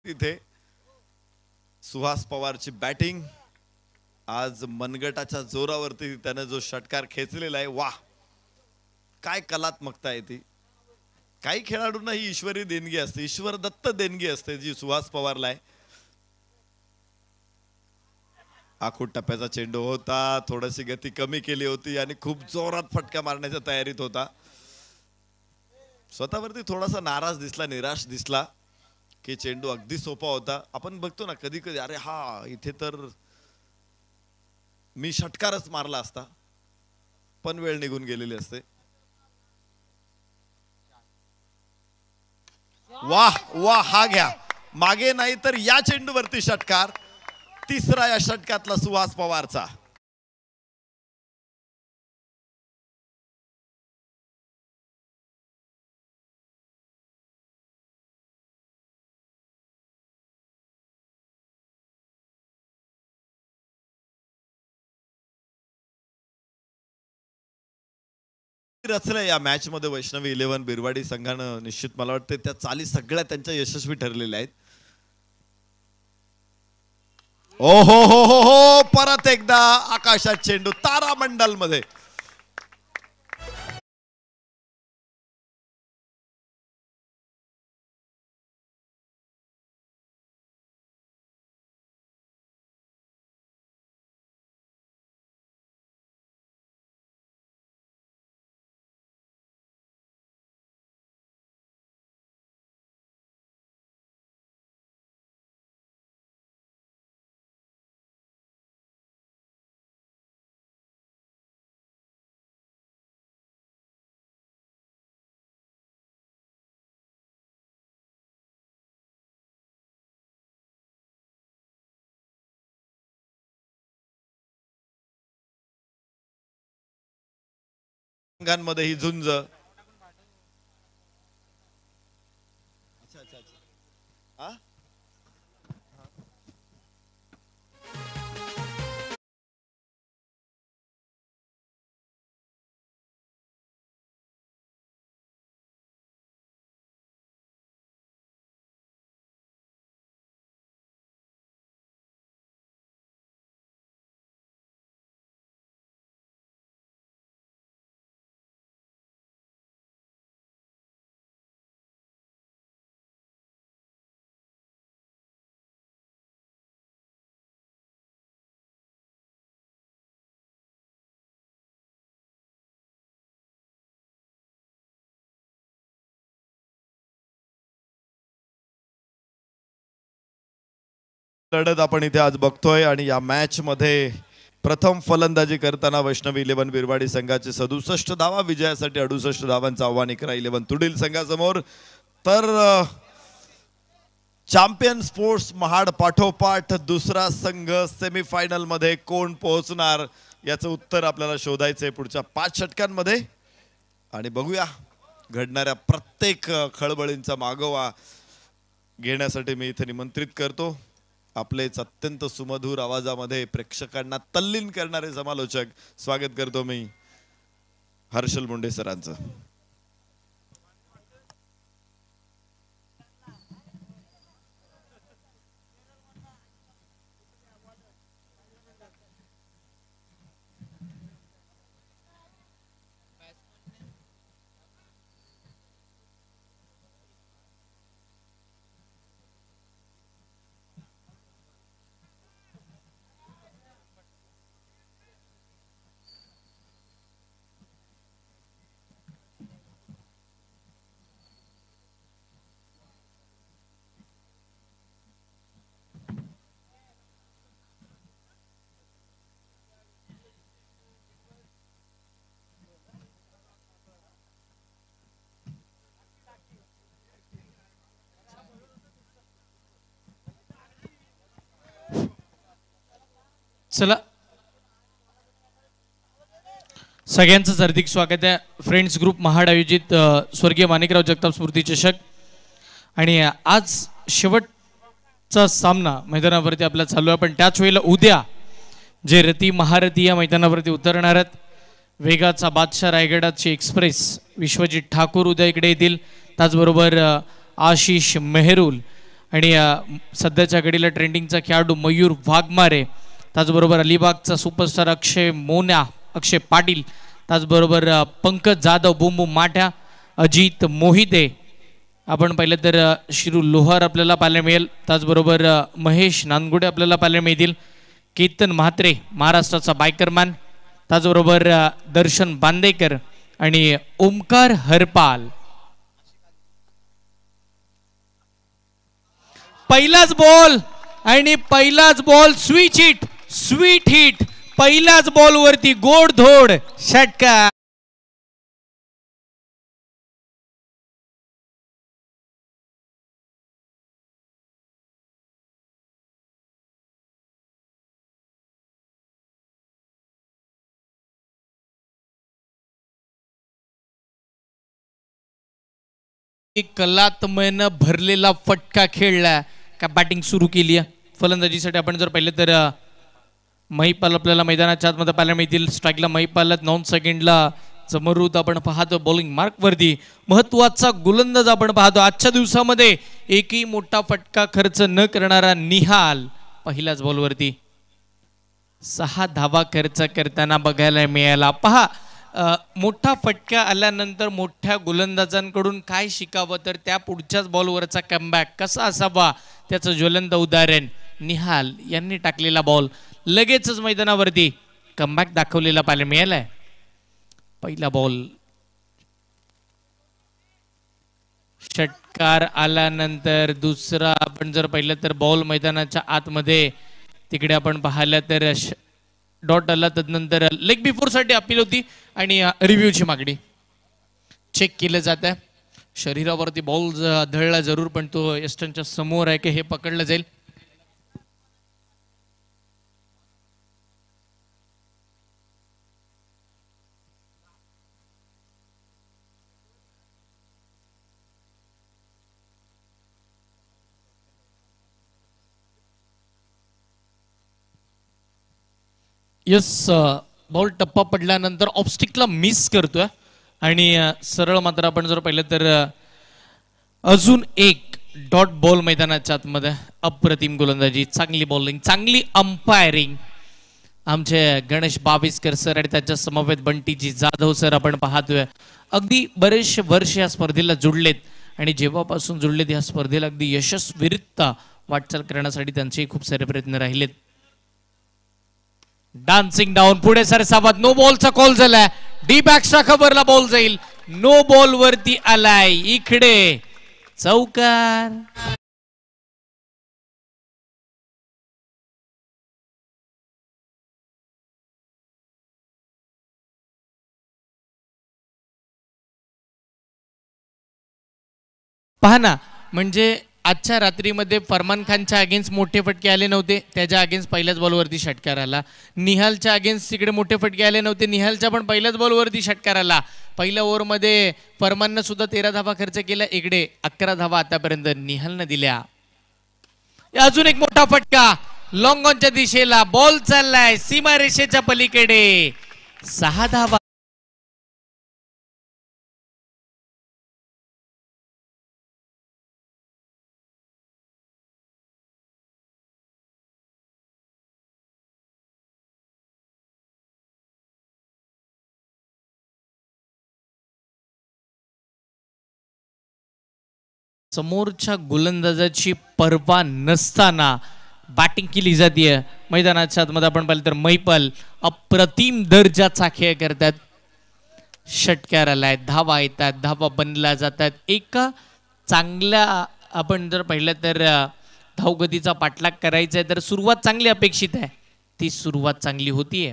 तिथे सुहास पवारची बॅटिंग आज मनगटाच्या जोरावरती त्याने जो षटकार खेचलेला आहे. वाह काय कलात्मकता आहे ती. काही खेळाडूंना ही ईश्वरी देणगी असते. ईश्वर दत्त देणगी असते जी सुहास पवारला आहे. आखूड टप्प्याचा चेंडू होता. थोडीशी गती कमी केली होती आणि खूप जोरात फटका मारण्याच्या तयारीत होता. स्वतःवरती थोडासा नाराज दिसला निराश दिसला की चेंडू अगदी सोपा होता. आपण बघतो ना कधी कधी अरे हा इथे तर मी षटकारच मारला असता पण वेळ निघून गेलेली असते. वाह वाह हा घ्या मागे नाही तर या चेंडूवरती षटकार. तिसरा या षटकातला सुहास पवारचा. रचलं या मॅच मध्ये वैष्णवी 11 बिरवाडी संघानं निश्चित मला वाटतं त्या चाली सगळ्या त्यांच्या यशस्वी ठरलेल्या आहेत. ओ हो परत एकदा आकाशात चेंडू तारामंडल मध्ये. संघांमध्ये ही झुंज. लढत आपण इथे आज बघतोय आणि या मॅच मध्ये प्रथम फलंदाजी करताना वैष्णवी 11 बिरवाडी संघाचे 67 धावा, विजयासाठी 68 धावांचं आव्हान इकरा 11 तुडील संघासमोर। तर चॅम्पियन स्पोर्ट्स महाड पाठोपाठ दुसरा संघ सेमीफायनल मध्ये कोण पोहोचणार याचं उत्तर आपल्याला शोधायचंय पुढच्या 5 षटकांमध्ये। आणि बघूया, घडणाऱ्या प्रत्येक खळबळींचा मागोवा घेण्यासाठी मी इथे निमंत्रित करतो आपलेच अत्यंत सुमधुर आवाजामध्ये प्रेक्षकांना तल्लीन करणारे समालोचक। स्वागत करतो मी हर्षल मुंडे सरांचं। चला, सगळ्यांचं हार्दिक स्वागत आहे। फ्रेंड्स ग्रुप महाड आयोजित स्वर्गीय माणिकराव जगताप स्मृती चषक आणि आज शेवटचा सामना मैदानावरती आपला चालू आहे। पण त्याच वेळेला उद्या जे रती महारथी या मैदानावरती उतरणार आहेत, वेगाचा बादशाह रायगडाची एक्सप्रेस विश्वजित ठाकूर उद्या इकडे येतील, त्याचबरोबर आशिष मेहरुल आणि सध्याच्या घडीला ट्रेंडिंगचा खेळाडू मयूर वाघमारे, त्याचबरोबर अलिबागचा सुपरस्टार अक्षय पाटील, त्याचबरोबर पंकज जाधव, बुमबुम माठ्या, अजित मोहिते, आपण पाहिलं तर शिरू लोहार आपल्याला पाहायला मिळेल, त्याचबरोबर महेश नानगुडे आपल्याला पाहायला मिळतील, केतन म्हात्रे महाराष्ट्राचा बायकरमॅन, त्याचबरोबर दर्शन बांदेकर आणि ओमकार हरपाल। पहिलाच बॉल आणि पहिलाच बॉल स्वीट हिट पहिल्याच बॉल वरती गोडधोड षटकार। कलात्मयनं भरलेला फटका खेळला का बॅटिंग सुरू केली आहे। फलंदाजीसाठी आपण जर पाहिलं तर महिपाल आपल्याला मैदानाच्या आतमध्ये पाहायला मिळतील, स्ट्राईकला महिपाल, 9 सेकंडला जमरूद आपण पाहतो, बॉलिंग मार्क वरती महत्वाचा गोलंदाज आपण पाहतो। आजच्या दिवसामध्ये एकही मोठा फटका खर्च न करणारा निहाल पहिल्याच बॉलवरती 6 धावा खर्च करताना बघायला मिळाला। पहा, मोठा फटका आल्यानंतर मोठ्या गोलंदाजांकडून काय शिकावं, तर त्या पुढच्याच बॉलवरचा कमबॅक कसा असावा त्याचं ज्वलंत उदाहरण निहाल यांनी टाकलेला बॉल लगेचच मैदानावरती कमबॅक दाखवलेला पाहायला मिळालाय। पहिला बॉल षटकार आल्यानंतर दुसरा आपण जर पाहिलं तर बॉल मैदानाच्या आतमध्ये तिकडे आपण पाहिलं तर डॉट आला, तदनंतर लेग बिफोर साठी अपील होती आणि रिव्ह्यूची मागणी चेक केलं जात आहे। शरीरावरती बॉल आढळला जरूर, पण तो यस्टनच्या समोर आहे की हे पकडलं जाईल। यस, बॉल टप्पा पडल्यानंतर ऑफस्टिकला मिस करतोय आणि सरळ मात्र आपण जर पाहिलं तर अजून एक डॉट बॉल मैदानाच्या आतमध्ये। अप्रतिम गोलंदाजी, चांगली बॉलिंग, चांगली अंपायरिंग आमचे गणेश बाविस्कर सर आणि त्याच्या समवेत बंटीजी जाधव सर आपण पाहतोय। अगदी बरेचसे वर्ष या स्पर्धेला जुडलेत आणि जेव्हापासून जुडलेत या स्पर्धेला अगदी यशस्वीरित्या वाटचाल करण्यासाठी त्यांचे खूप सारे प्रयत्न राहिलेत। डान्सिंग डाऊन पुढे सरसावत, नो बॉलचा कॉल झालाय, डी बॅक्सच्या खबरला बॉल जाईल, नो बॉल वरती आलाय, इकडे चौकार। पहा ना, म्हणजे आजच्या रात्रीमध्ये फरमान खानच्या अगेन्स्ट मोठे फटके आले नव्हते, त्याच्या अगेन्स्ट पहिल्याच बॉलवरती षटकार आला. निहालच्या अगेन्स्ट तिकडे मोठे फटके आले नव्हते, निहालच्या पण पहिल्याच बॉलवरती षटकार आला. पहिल्या ओव्हरमध्ये फरमाननं सुद्धा 13 धावा खर्च केला, इकडे 11 धावा आतापर्यंत निहालनं दिल्या. अजून एक मोठा फटका लॉंग ऑनच्या दिशेला, बॉल चाललाय सीमारेषेच्या पलीकडे, 6 धावा. समोरच्या गोलंदाजाची पर्वा नसताना बॅटिंग केली जाते. मैदानाच्या आतमध्ये आपण पाहिलं तर मैपल अप्रतिम दर्जाचा खेळ करतात. षटकार आलाय, धावा येतात, धावा बनल्या जातात. एक चांगल्या आपण जर पाहिलं तर धावगतीचा पाठलाग करायचा आहे तर सुरुवात चांगली अपेक्षित आहे. ती सुरुवात चांगली होतीये.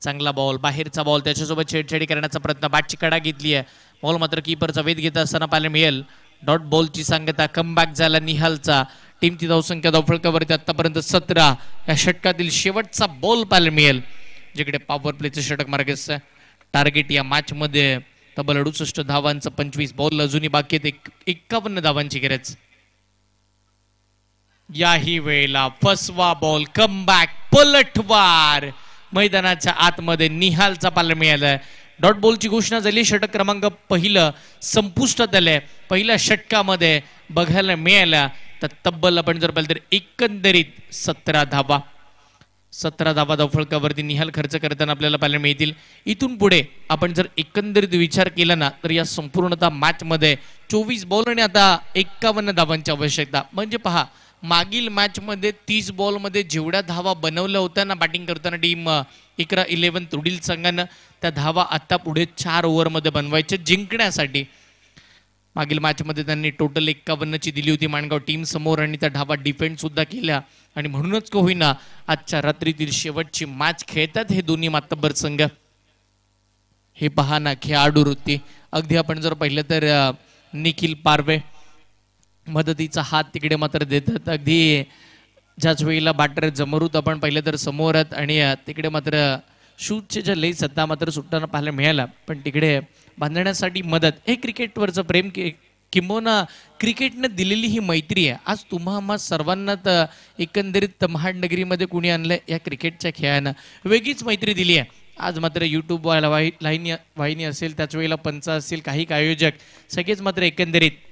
चांगला बॉल, बाहेरचा बॉल, त्याच्यासोबत छेडछाडी करण्याचा प्रयत्न, बॅटची कडा घेतली आहे. बॉल मात्र कीपरचा वेध घेत असताना पाहायला मिळेल. डॉट बॉलची सांगता, कमबॅक झाला निहालचा. टीमची धावसंख्या धावफलकावरती आतापर्यंत 17. या षटकातील शेवटचा बॉल पाहायला मिळेल, जिकडे पॉवर प्लेचं षटक मार्गस्थ. टार्गेट या मॅच मध्ये तब्बल 68 धावांचं, 25 बॉल अजूनही बाकी आहेत. 51 धावांची गरज. याही वेळेला फसवा बॉल, कमबॅक, पलटवार मैदानाच्या आतमध्ये निहालचा पाहायला मिळालाय. डॉट बॉलची घोषणा झाली. षटक क्रमांक पहिलं संपुष्टात आलंय. पहिल्या षटकामध्ये बघायला मिळाला तर तब्बल आपण जर पाहिलं तर एकंदरीत 17 धावा. 17 धावा धावफलकावरती निहाल खर्च करताना आपल्याला पाहायला मिळतील. इथून पुढे आपण जर एकंदरीत विचार केला ना तर या संपूर्णतः मॅच मध्ये 24 बॉल आणि आता 51 धावांची आवश्यकता. म्हणजे पहा, मागील मॅच मध्ये 30 बॉल मध्ये जेवढ्या धावा बनवल्या होत्या ना बॅटिंग करताना टीम 11 तुडील संघानं, त्या धावा आता पुढे 4 ओव्हरमध्ये बनवायच्या जिंकण्यासाठी. मागील मॅच मध्ये त्यांनी टोटल 51 ची दिली होती माणगाव टीम समोर आणि त्या धावा डिफेंड सुद्धा केल्या. आणि म्हणूनच का होईना आजच्या रात्रीतील शेवटची मॅच खेळतात हे दोन्ही मातब्बर संघ. हे पहा ना खेळाडू वृत्ती. अगदी आपण जर पाहिलं तर निखिल पारवे मदतीचा हात तिकडे मात्र देतात. अगदी ज्याच वेळेला बॅटर जमरूत आपण पाहिलं तर समोर आहेत आणि तिकडे मात्र शूजचे ज्या लेस आता मात्र सुटताना पाहायला मिळाला, पण तिकडे बांधण्यासाठी मदत. हे क्रिकेटवरचं प्रेम, किंबहुना क्रिकेटनं दिलेली ही मैत्री आहे. आज तुम्हा आम्हा सर्वांना तर एकंदरीत महाडनगरीमध्ये कुणी आणलंय या क्रिकेटच्या खेळानं, वेगळीच मैत्री दिली आहे. आज मात्र यूट्यूब वाहिनी असेल, त्याच वेळेला पंच असेल, काही आयोजक सगळेच मात्र एकंदरीत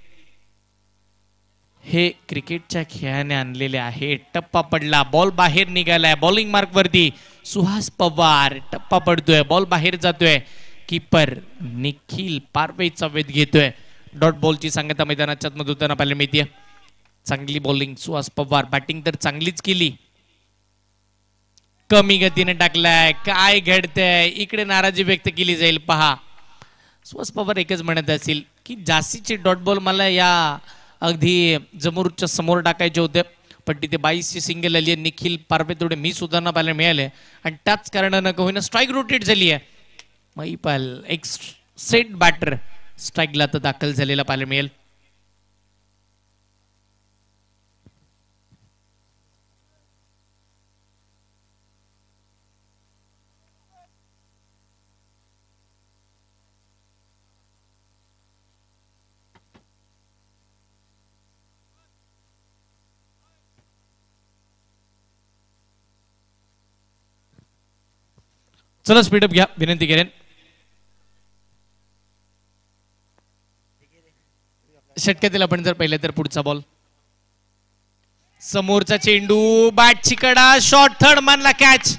हे क्रिकेटच्या खेळाने आणलेले आहे. टप्पा पडला, बॉल बाहेर निघालाय. बॉलिंग मार्क वरती सुहास पवार, टप्पा पडतोय, बॉल बाहेर जातोय. कीपर निखिल पारवेचा वेध घेतोय. डॉट बॉलची सांगता मैदानाच्या आतमध्ये होताना पाहायला मिळते. चांगली बॉलिंग सुहास पवार, बॅटिंग तर चांगलीच केली, कमी गतीने टाकलाय. काय घडतंय इकडे नाराजी व्यक्त केली जाईल. पहा, सुहास पवार एकच म्हणत असेल की जास्तीचे डॉट बॉल मला या अगदी जमरूच्या समोर टाकायचे होते, पण तिथे 22 ची सिंगल आली आहे. निखिल पारवे थोडे मी सुधारणा पाहायला मिळाले आणि त्याच कारणानं का होईना स्ट्राईक रोटेट झाली आहे. महिपाल एक सेट बॅटर स्ट्राईकला तर दाखल झालेला पाहायला मिळेल. चला स्पीडअप घ्या, विनंती करेन. षटकातील आपण जर पाहिलं तर पुढचा बॉल, समोरचा चेंडू, बॅटची कडा, शॉर्ट थर्ड मानला कॅच.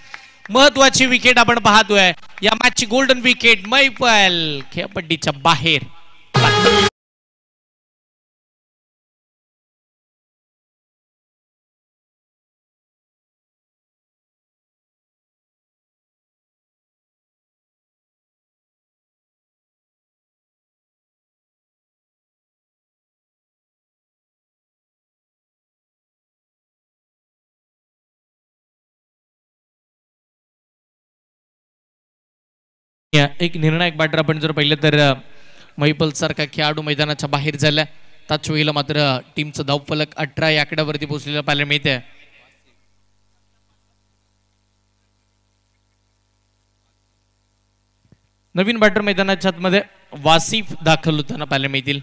महत्वाची विकेट आपण पाहतोय, या मॅचची गोल्डन विकेट. मैपल खेळपट्टीच्या बाहेर. एक निर्णायक बॅटर आपण जर पाहिलं तर महिपल सारखा खेळाडू मैदानाच्या बाहेर झाला. त्याच वेळेला मात्र टीमचं धावफलक 18 या आकड्यावरती पोहोचलेलं पाहायला मिळते. नवीन बॅटर मैदानाच्या आतमध्ये वासिफ दाखल होताना पाहायला मिळतील.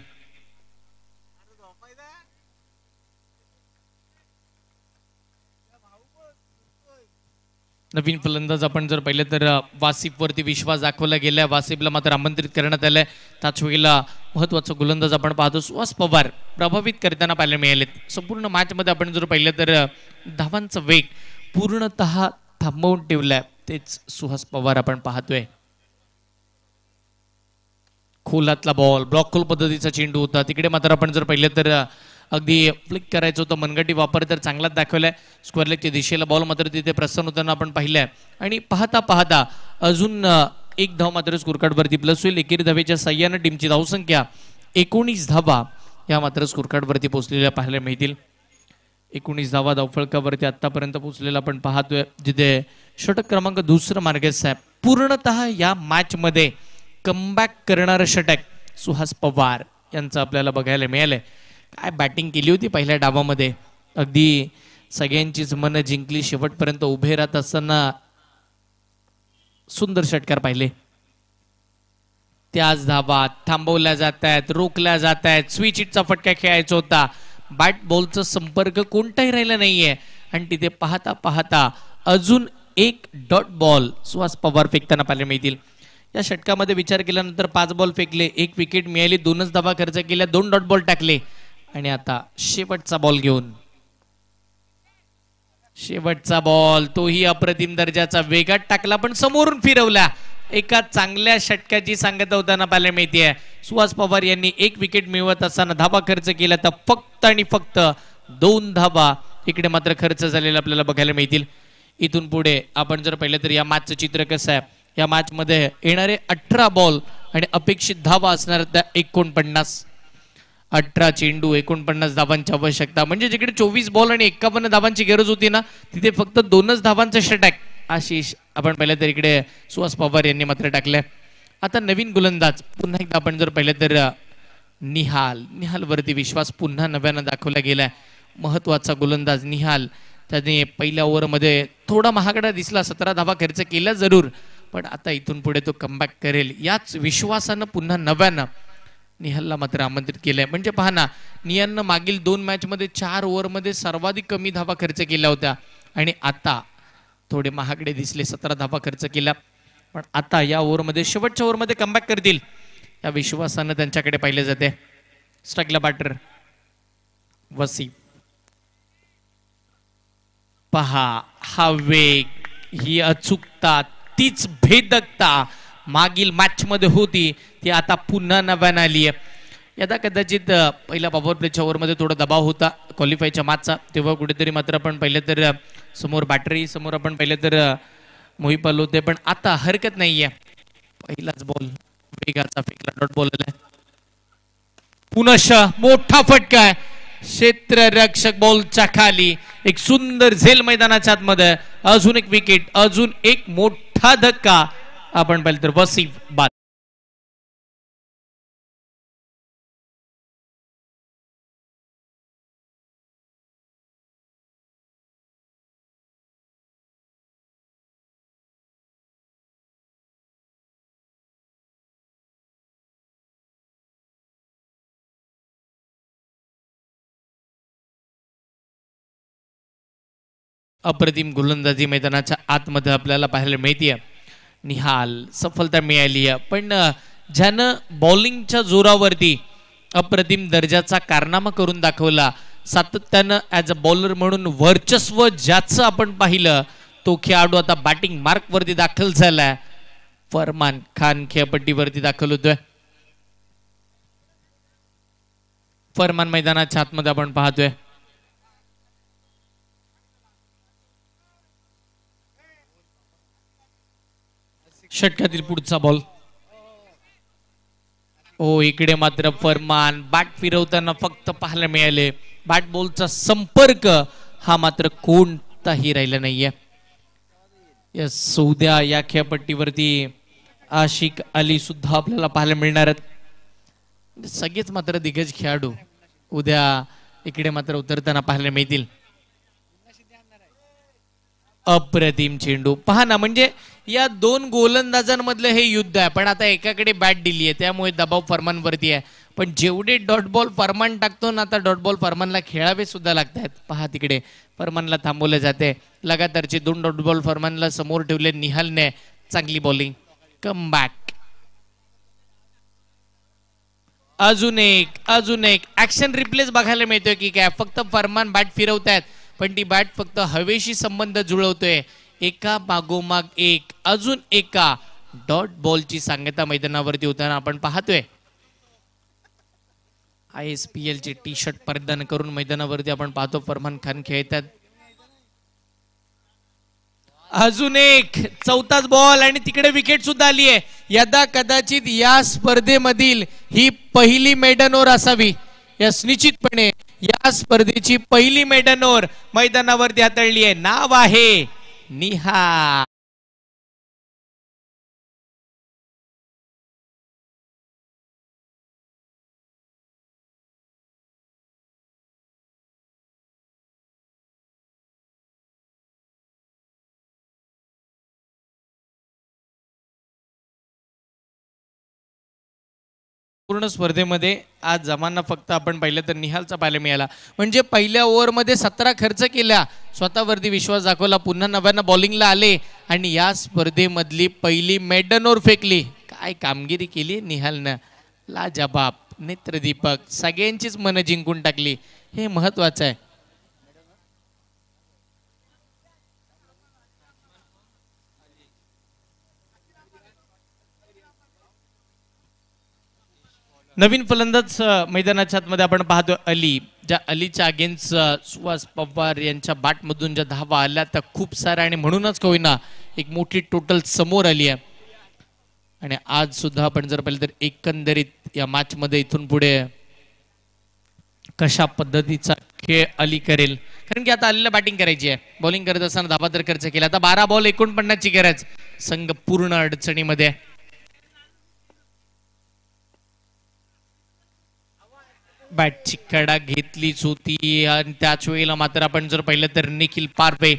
नवीन फलंदाज आपण जर पाहिलं तर वासिफ वरती विश्वास दाखवला गेलाय. वासिफला मात्र आमंत्रित करण्यात आलंय. त्याच वेळेला महत्वाचा गोलंदाज आपण पाहतो सुहास पवार प्रभावित करताना पाहायला मिळालेत. संपूर्ण मॅच मध्ये आपण जर पाहिलं तर धावांचा वेग पूर्णतः थांबवून ठेवलाय तेच सुहास पवार आपण पाहतोय. खोलातला बॉल ब्लॉक खोल पद्धतीचा चेंडू होता. तिकडे मात्र आपण जर पाहिलं तर अगदी फ्लिक करायचं होतं. मनगटी वापर तर चांगलाच दाखवलाय. स्क्वेअर लेगच्या दिशेला बॉल मात्र तिथे प्रस्थान होताना आपण पाहिलंय. आणि पाहता पाहता अजून एक धाव मात्र स्कोर कार्ड वरती प्लस होईल. एकेरी धावेच्या साह्यानं टीमची धावसंख्या 19 धावा या मात्र स्कोर कार्ड वरती पोहोचलेल्या पाहायला मिळतील. 19 धावा धावफलकावरती आतापर्यंत पोहोचलेला आपण पाहतोय. जिथे षटक क्रमांक दुसरं मार्गस्थ आहे. पूर्णतः या मॅच मध्ये कमबॅक करणारं षटक सुहास पवार यांचं आपल्याला बघायला मिळालंय. काय बॅटिंग केली होती पहिल्या डावामध्ये. अगदी सगळ्यांचीच मनं जिंकली. शेवटपर्यंत उभे राहत असताना सुंदर षटकार पाहिले. त्याच धावा थांबवल्या जात आहेत, रोखल्या जात आहेत. स्विच हिटचा फटका खेळायचा होता. बॅट बॉलचा संपर्क कोणताही राहिला नाहीये. आणि तिथे पाहता पाहता अजून एक डॉट बॉल सुहास पवार फेकताना पाहायला मिळतील. या षटकामध्ये विचार केल्यानंतर 5 बॉल फेकले, 1 विकेट मिळाली, 2च धावा खर्च केल्या, 2 डॉट बॉल टाकले. आणि आता शेवटचा बॉल घेऊन शेवटचा बॉल तोही अप्रतिम दर्जाचा वेगात टाकला पण समोरून फिरवला. एका चांगल्या षटकाची सांगता होताना पाहायला मिळते. सुहास पवार यांनी 1 विकेट मिळवत असताना धावा खर्च केला तर फक्त आणि फक्त 2 धावा इकडे मात्र खर्च झालेला आपल्याला बघायला मिळतील. इथून पुढे आपण जर पाहिलं तर या मॅचचं चित्र कसं आहे. या मॅच मध्ये येणारे 18 बॉल आणि अपेक्षित धावा असणार त्या 49. 18 चेंडू 49 धावांची आवश्यकता. म्हणजे जिकडे 24 बॉल आणि 51 धावांची गरज होती ना तिथे फक्त 2च धावांचं षटक आशिष आपण पाहिलं तर इकडे सुहास पवार यांनी मात्र टाकलंय. आता नवीन गोलंदाज पुन्हा एकदा आपण जर पाहिलं तर निहाल वरती विश्वास पुन्हा नव्यानं दाखवला गेलाय. महत्वाचा गोलंदाज निहाल. त्याने पहिल्या ओव्हरमध्ये थोडा महागडा दिसला. 17 धावा खर्च केला जरूर पण आता इथून पुढे तो कमबॅक करेल याच विश्वासानं पुन्हा नव्यानं निहालला मात्र आमंत्रित केलंय. म्हणजे पहा ना निहालनं मागील 2 मॅच मध्ये 4 ओव्हरमध्ये सर्वाधिक कमी धावा खर्च केल्या होत्या आणि आता थोडे महागडे दिसले. 17 धावा खर्च केला पण आता या ओव्हरमध्ये शेवटच्या ओव्हरमध्ये कमबॅक करतील या विश्वासानं त्यांच्याकडे पाहिले जाते. स्ट्राईकला बॅटर वसीफ. पहा हा वेग, ही अचूकता, तीच भेदकता मागील मॅच मध्ये होती ती आता पुन्हा नव्यानं आली आहे. यदा कदाचित पहिल्या पॉवर प्लेच्या ओव्हरमध्ये थोडा दबाव होता क्वालिफायच्या मॅचचा तेव्हा कुठेतरी मात्र आपण पाहिलं तर समोर बॅटरी समोर आपण पाहिलं तर मोहिपाल होते पण आता हरकत नाहीये. पहिलाच बॉल वेगाचा फेकला डॉट बॉल आलाय. पुनश्च मोठा फटका आहे क्षेत्ररक्षक बॉलच्या खाली. एक सुंदर झेल मैदानाच्या आतमध्ये. अजून एक विकेट, अजून एक मोठा धक्का आपण पाहिलं तर वसीफ बाद. अप्रतिम गोलंदाजी मैदानाच्या आतमध्ये आपल्याला पाहायला मिळते. निहाल सफलता मिळाली आहे पण ज्यानं बॉलिंगच्या जोरावरती अप्रतिम दर्जाचा कारनामा करून दाखवला. सातत्यानं ॲज अ बॉलर म्हणून वर्चस्व ज्याचं आपण पाहिलं तो खेळाडू आता बॅटिंग मार्क वरती दाखल झालाय. फरमान खान खेळपट्टीवरती दाखल होतोय. फरमान मैदानाच्या आतमध्ये आपण पाहतोय. षटकातील पुढचा बॉल. ओ इकडे मात्र फरमान बॅट फिरवताना फक्त पाहायला मिळाले. बॅट बॉलचा संपर्क हा मात्र कोणताही राहिला नाहीये. या सौद्या या खेळपट्टीवरती आशिक अली सुद्धा आपल्याला पाहायला मिळणार आहेत. सगळेच मात्र दिग्गज खेळाडू उद्या इकडे मात्र उतरताना पाहायला मिळतील. अप्रतिम चेंडू पहा ना, म्हणजे या दोन गोलंदाजांमधलं हे युद्ध आहे. पण आता एकाकडे बॅट दिली आहे त्यामुळे दबाव फरमानवरती आहे. पण जेवढे डॉट बॉल फरमान टाकतो ना, आता डॉट बॉल फरमानला खेळावे सुद्धा लागतात. पहा तिकडे फरमानला थांबवले जाते. लगातारचे 2 डॉट बॉल फरमानला समोर ठेवले. निहालने चांगली बॉलिंग, कम बॅक. अजून एक ऍक्शन रिप्लेस बघायला मिळतोय की काय. फक्त फरमान बॅट फिरवतायत पण ती बॅट फक्त हवेशी संबंध जुळवतोय. एका मागोमाग एक अजून एका डॉट बॉलची सांगता मैदानावरती होताना आपण पाहतोय. ISPL चे टी शर्ट परिधान करून मैदानावरती आपण पाहतो फरमान खान खेळतात. अजून एक चौथाच बॉल आणि तिकडे विकेट सुद्धा आली आहे. यदा कदाचित या स्पर्धेमधील ही पहिली मेडन ओव्हर असावी. यस, निश्चितपणे या स्पर्धेची पहिली मेडन ओव्हर मैदानावरती हाताळली आहे. नाव आहे निहाल. पूर्ण स्पर्धेमध्ये आज जमांना फक्त आपण पाहिलं तर निहालचा पाहायला मिळाला. म्हणजे पहिल्या ओव्हरमध्ये 17 खर्च केला, स्वतःवरती विश्वास दाखवला, पुन्हा नव्यानं बॉलिंगला आले आणि या स्पर्धेमधली पहिली मेडन ओव्हर फेकली. काय कामगिरी केली निहालनं, लाजबाब. नेत्रदीपक, सगळ्यांचीच मनं जिंकून टाकली. हे महत्वाचं आहे. नवीन फलंदाज मैदानाच्या आतमध्ये आपण पाहतो अली. ज्या अलीच्या अगेन्स्ट सुहास पवार यांच्या बॅटमधून ज्या धावा आल्या त्या खूप साऱ्या आणि म्हणूनच का होईना एक मोठी टोटल समोर आली आहे. आणि आज सुद्धा आपण जर पाहिलं तर एकंदरीत या मॅच मध्ये इथून पुढे कशा पद्धतीचा खेळ अली करेल, कारण की आता अलीला बॅटिंग करायची आहे. बॉलिंग करत असताना धाबा तर खर्च केला. आता 12 बॉल 49 ची गरज. संघ पूर्ण अडचणीमध्ये. बॅटची कडा घेतलीच होती आणि त्याच वेळेला मात्र आपण जर पाहिलं तर निखिल पारवे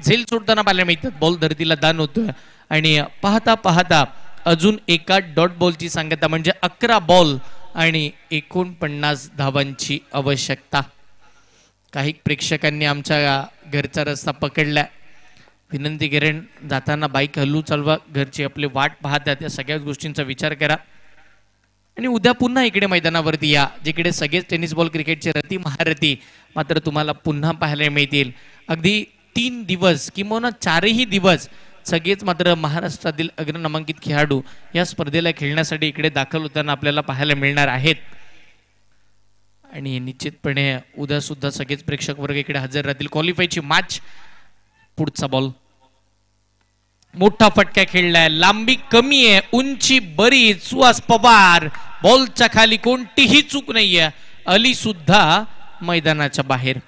झेल सोडताना पाहायला मिळतात. बॉल धरतीला दान होतोय आणि पाहता पाहता अजून एका डॉट बॉलची सांगता म्हणजे 11 बॉल आणि 49 धावांची आवश्यकता. काही प्रेक्षकांनी आमच्या घरचा रस्ता पकडला. विनंती करेन जाताना बाईक हलू चालवा, घरची आपली वाट पाहतात, या सगळ्या गोष्टींचा विचार करा. आणि उद्या पुन्हा इकडे मैदानावरती या, जिकडे सगळेच टेनिस बॉल क्रिकेटचे रती महारथी मात्र तुम्हाला पुन्हा पाहायला मिळतील. अगदी 3 दिवस किंवा 4ही दिवस सगळेच मात्र महाराष्ट्रातील अग्रनामांकित खेळाडू या स्पर्धेला खेळण्यासाठी इकडे दाखल होताना आपल्याला पाहायला मिळणार आहेत. आणि निश्चितपणे उद्या सुद्धा सगळेच प्रेक्षक वर्ग इकडे हजर राहतील. क्वालिफायची मॅच. पुढचा बॉल मोठा फटका खेळलाय, लांबी कमी आहे, उंची बरीच. सुहास पवार बॉलच्या खाली, कोणतीही चूक नाहीये. अली सुद्धा मैदानाच्या बाहेर.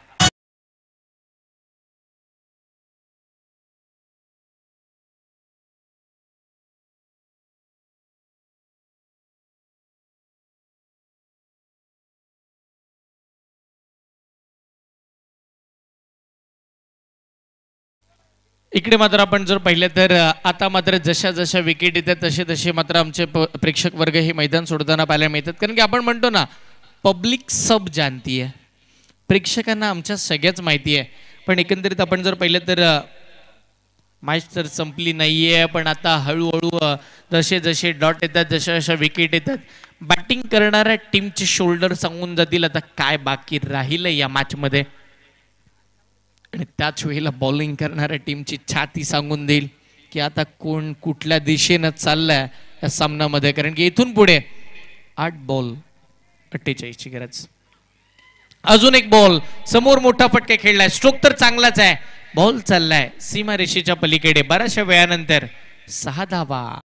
इकडे मात्र आपण जर पाहिलं तर आता मात्र जशा जशा विकेट येतात तसे तसे मात्र आमचे प्रेक्षक वर्ग हे मैदान सोडताना पाहायला मिळतात. कारण की आपण म्हणतो ना, पब्लिक सब जानती है. प्रेक्षकांना आमच्या सगळ्याच माहिती आहे. पण एकंदरीत आपण जर पाहिलं तर मॅच तर संपली नाहीये, पण आता हळूहळू जसे जसे डॉट येतात, जशा जशा विकेट येतात, बॅटिंग करणाऱ्या टीमचे शोल्डर सांगून जातील आता काय बाकी राहिलं या मॅचमध्ये. आणि त्याच वेळेला बॉलिंग करणाऱ्या टीमची छाती सांगून देईल की आता कोण कुठल्या दिशेनं चाललाय या सामन्यामध्ये. कारण की इथून पुढे 8 बॉल 48 ची गरज. अजून एक बॉल समोर मोठा फटका खेळलाय. स्ट्रोक तर चांगलाच आहे. बॉल चाललाय सीमारेषेच्या पलीकडे. बऱ्याचशा वेळानंतर 6 धावा.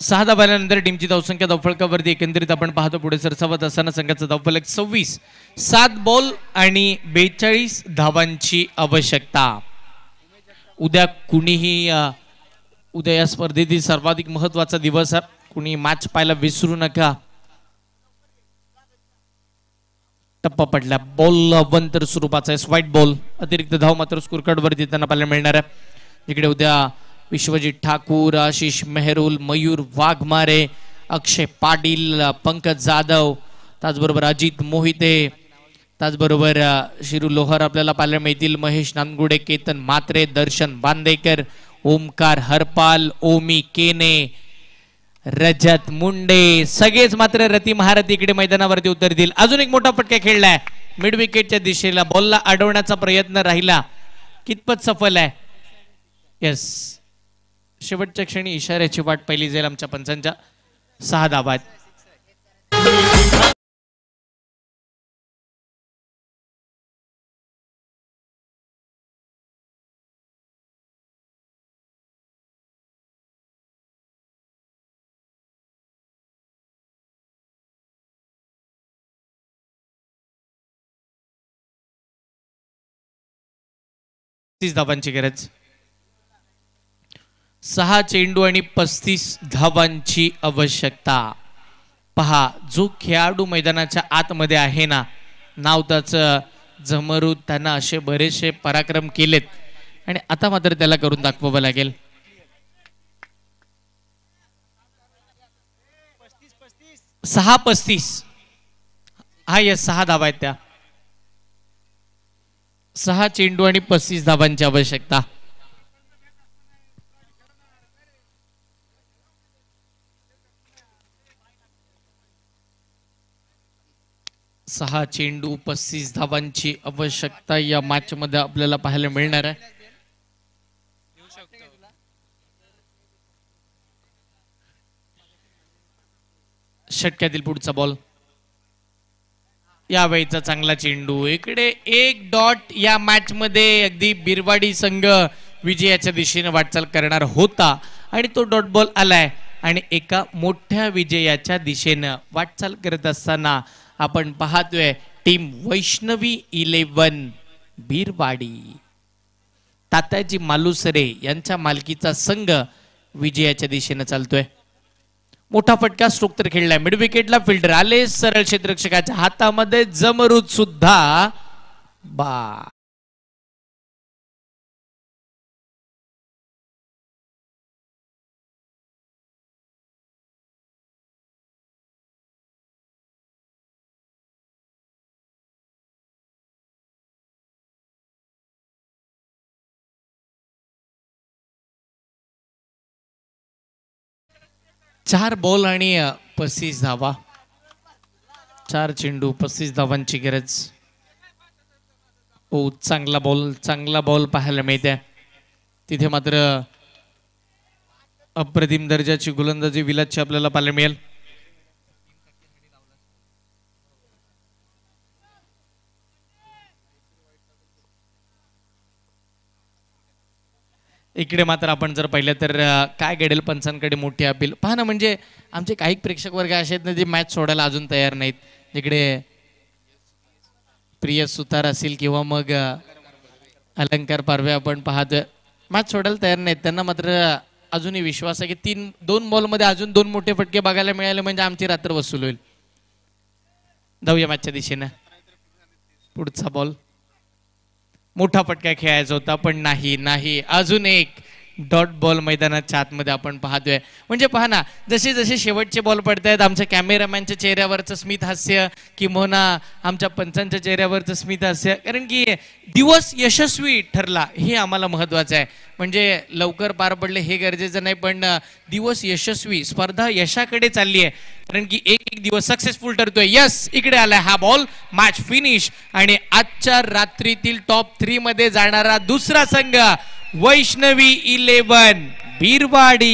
6 धावांनंतर टीमची धावसंख्या धावफलकावरती एकंदरीत आपण पाहतो पुढे सरसावत असताना संघाचा धावफलक 26. 7 बॉल आणि 42 धावांची आवश्यकता. उद्या कुणीही उद्या या स्पर्धेतील सर्वाधिक महत्वाचा दिवस आहे. कुणी मॅच पाहायला विसरू नका. टप्पा पडला. बॉल अवंतर स्वरूपाचा आहे. White ball. अतिरिक्त धाव मात्र स्कोर कार्ड वरती त्यांना पाहायला मिळणार आहे. इकडे उद्या विश्वजित ठाकूर, आशिष मेहरुल, मयूर वाघमारे, अक्षय पाटील, पंकज जाधव, त्याचबरोबर अजित मोहिते, त्याचबरोबर शिरू लोहार आपल्याला पाहायला मिळतील. महेश नांदगुडे, केतन म्हात्रे, दर्शन बांदेकर, ओमकार हरपाल, ओमी केने, रजत मुंडे सगळेच मात्र रती महारथी इकडे मैदानावरती उतरतील. अजून एक मोठा फटका खेळलाय मिड विकेटच्या दिशेला. बॉलला अडवण्याचा प्रयत्न राहिला. कितपत सफल आहे? यस. शेवटच्या क्षणी इशाऱ्याची वाट पाहिली जाईल आमच्या पंचांच्या. 6 धावा आहेत. धावांची गरज. 6 चेंडू आणि 35 धावांची आवश्यकता. पहा जो खेळाडू मैदानाच्या आतमध्ये आहे ना, नाव त्याचं जमरूद. त्यांना असे बरेचसे पराक्रम केलेत आणि आता मात्र त्याला करून दाखवावं लागेल. 6-35. हा यस 6 धावा आहेत त्या. 6 चेंडू आणि 35 धावांची आवश्यकता. सहा चेंडू 35 धावांची आवश्यकता या मॅच मध्ये आपल्याला पाहायला मिळणार आहे. षटकातील पुढचा बॉल. यावेळीचा चांगला चेंडू. इकडे 1 डॉट. या मॅच मध्ये अगदी बिरवाडी संघ विजयाच्या दिशेने वाटचाल करणार होता आणि तो डॉट बॉल आलाय आणि एका मोठ्या विजयाच्या दिशेने वाटचाल करत असताना आपण पाहतोय टीम वैष्णवी 11 बिरवाडी. तात्याजी मालुसरे यांच्या मालकीचा संघ विजयाच्या दिशेने चालतोय. मोठा फटका. स्ट्रोक तर खेळलाय. मिड विकेटला फिल्डर आले. सरळ क्षेत्ररक्षकाच्या हातामध्ये जमरूद सुद्धा बा. चार बॉल आणि 35 धावा. 4 चेंडू 35 धावांची गरज. ओ चांगला बॉल पाहायला मिळते. तिथे मात्र अप्रतिम दर्जाची गोलंदाजी विलासची आपल्याला पाहायला मिळेल. इकडे मात्र आपण जर पाहिलं तर काय घडेल पंचांकडे मोठी अपील. पहा ना, म्हणजे आमचे काही प्रेक्षक वर्ग असे आहेत ना जे मॅच सोडायला अजून तयार नाहीत. इकडे प्रिय सुतार असतील किंवा मग अलंकार पारवे आपण पाहतोय मॅच सोडायला तयार नाहीत. त्यांना मात्र अजूनही विश्वास आहे की 2 बॉलमध्ये अजून 2 मोठे फटके बघायला मिळाले म्हणजे आमची रात्र वसूल होईल. धावूया मॅचच्या दिशेने. पुढचा बॉल. मोठा फटका खेळायचा होता पण नाही. अजून एक डॉट बॉल मैदानाच्या आतमध्ये आपण पाहतोय. म्हणजे पहा ना, जसे जसे शेवटचे बॉल पडतायत आमच्या कॅमेरामॅनच्या चेहऱ्यावरचं स्मित हास्य किंवा आमच्या पंचांच्या चेहऱ्यावरचं स्मित हास्य. कारण की दिवस यशस्वी ठरला हे आम्हाला महत्वाचं आहे. म्हणजे लवकर पार पडले हे गरजेचं नाही, पण दिवस यशस्वी, स्पर्धा यशाकडे चालली आहे. कारण की एक दिवस सक्सेसफुल ठरतोय. यस, इकडे आलाय हा बॉल. Match finish. आणि आजच्या रात्रीतील टॉप 3 मध्ये जाणारा दुसरा संघ वैष्णवी 11 बिरवाडी.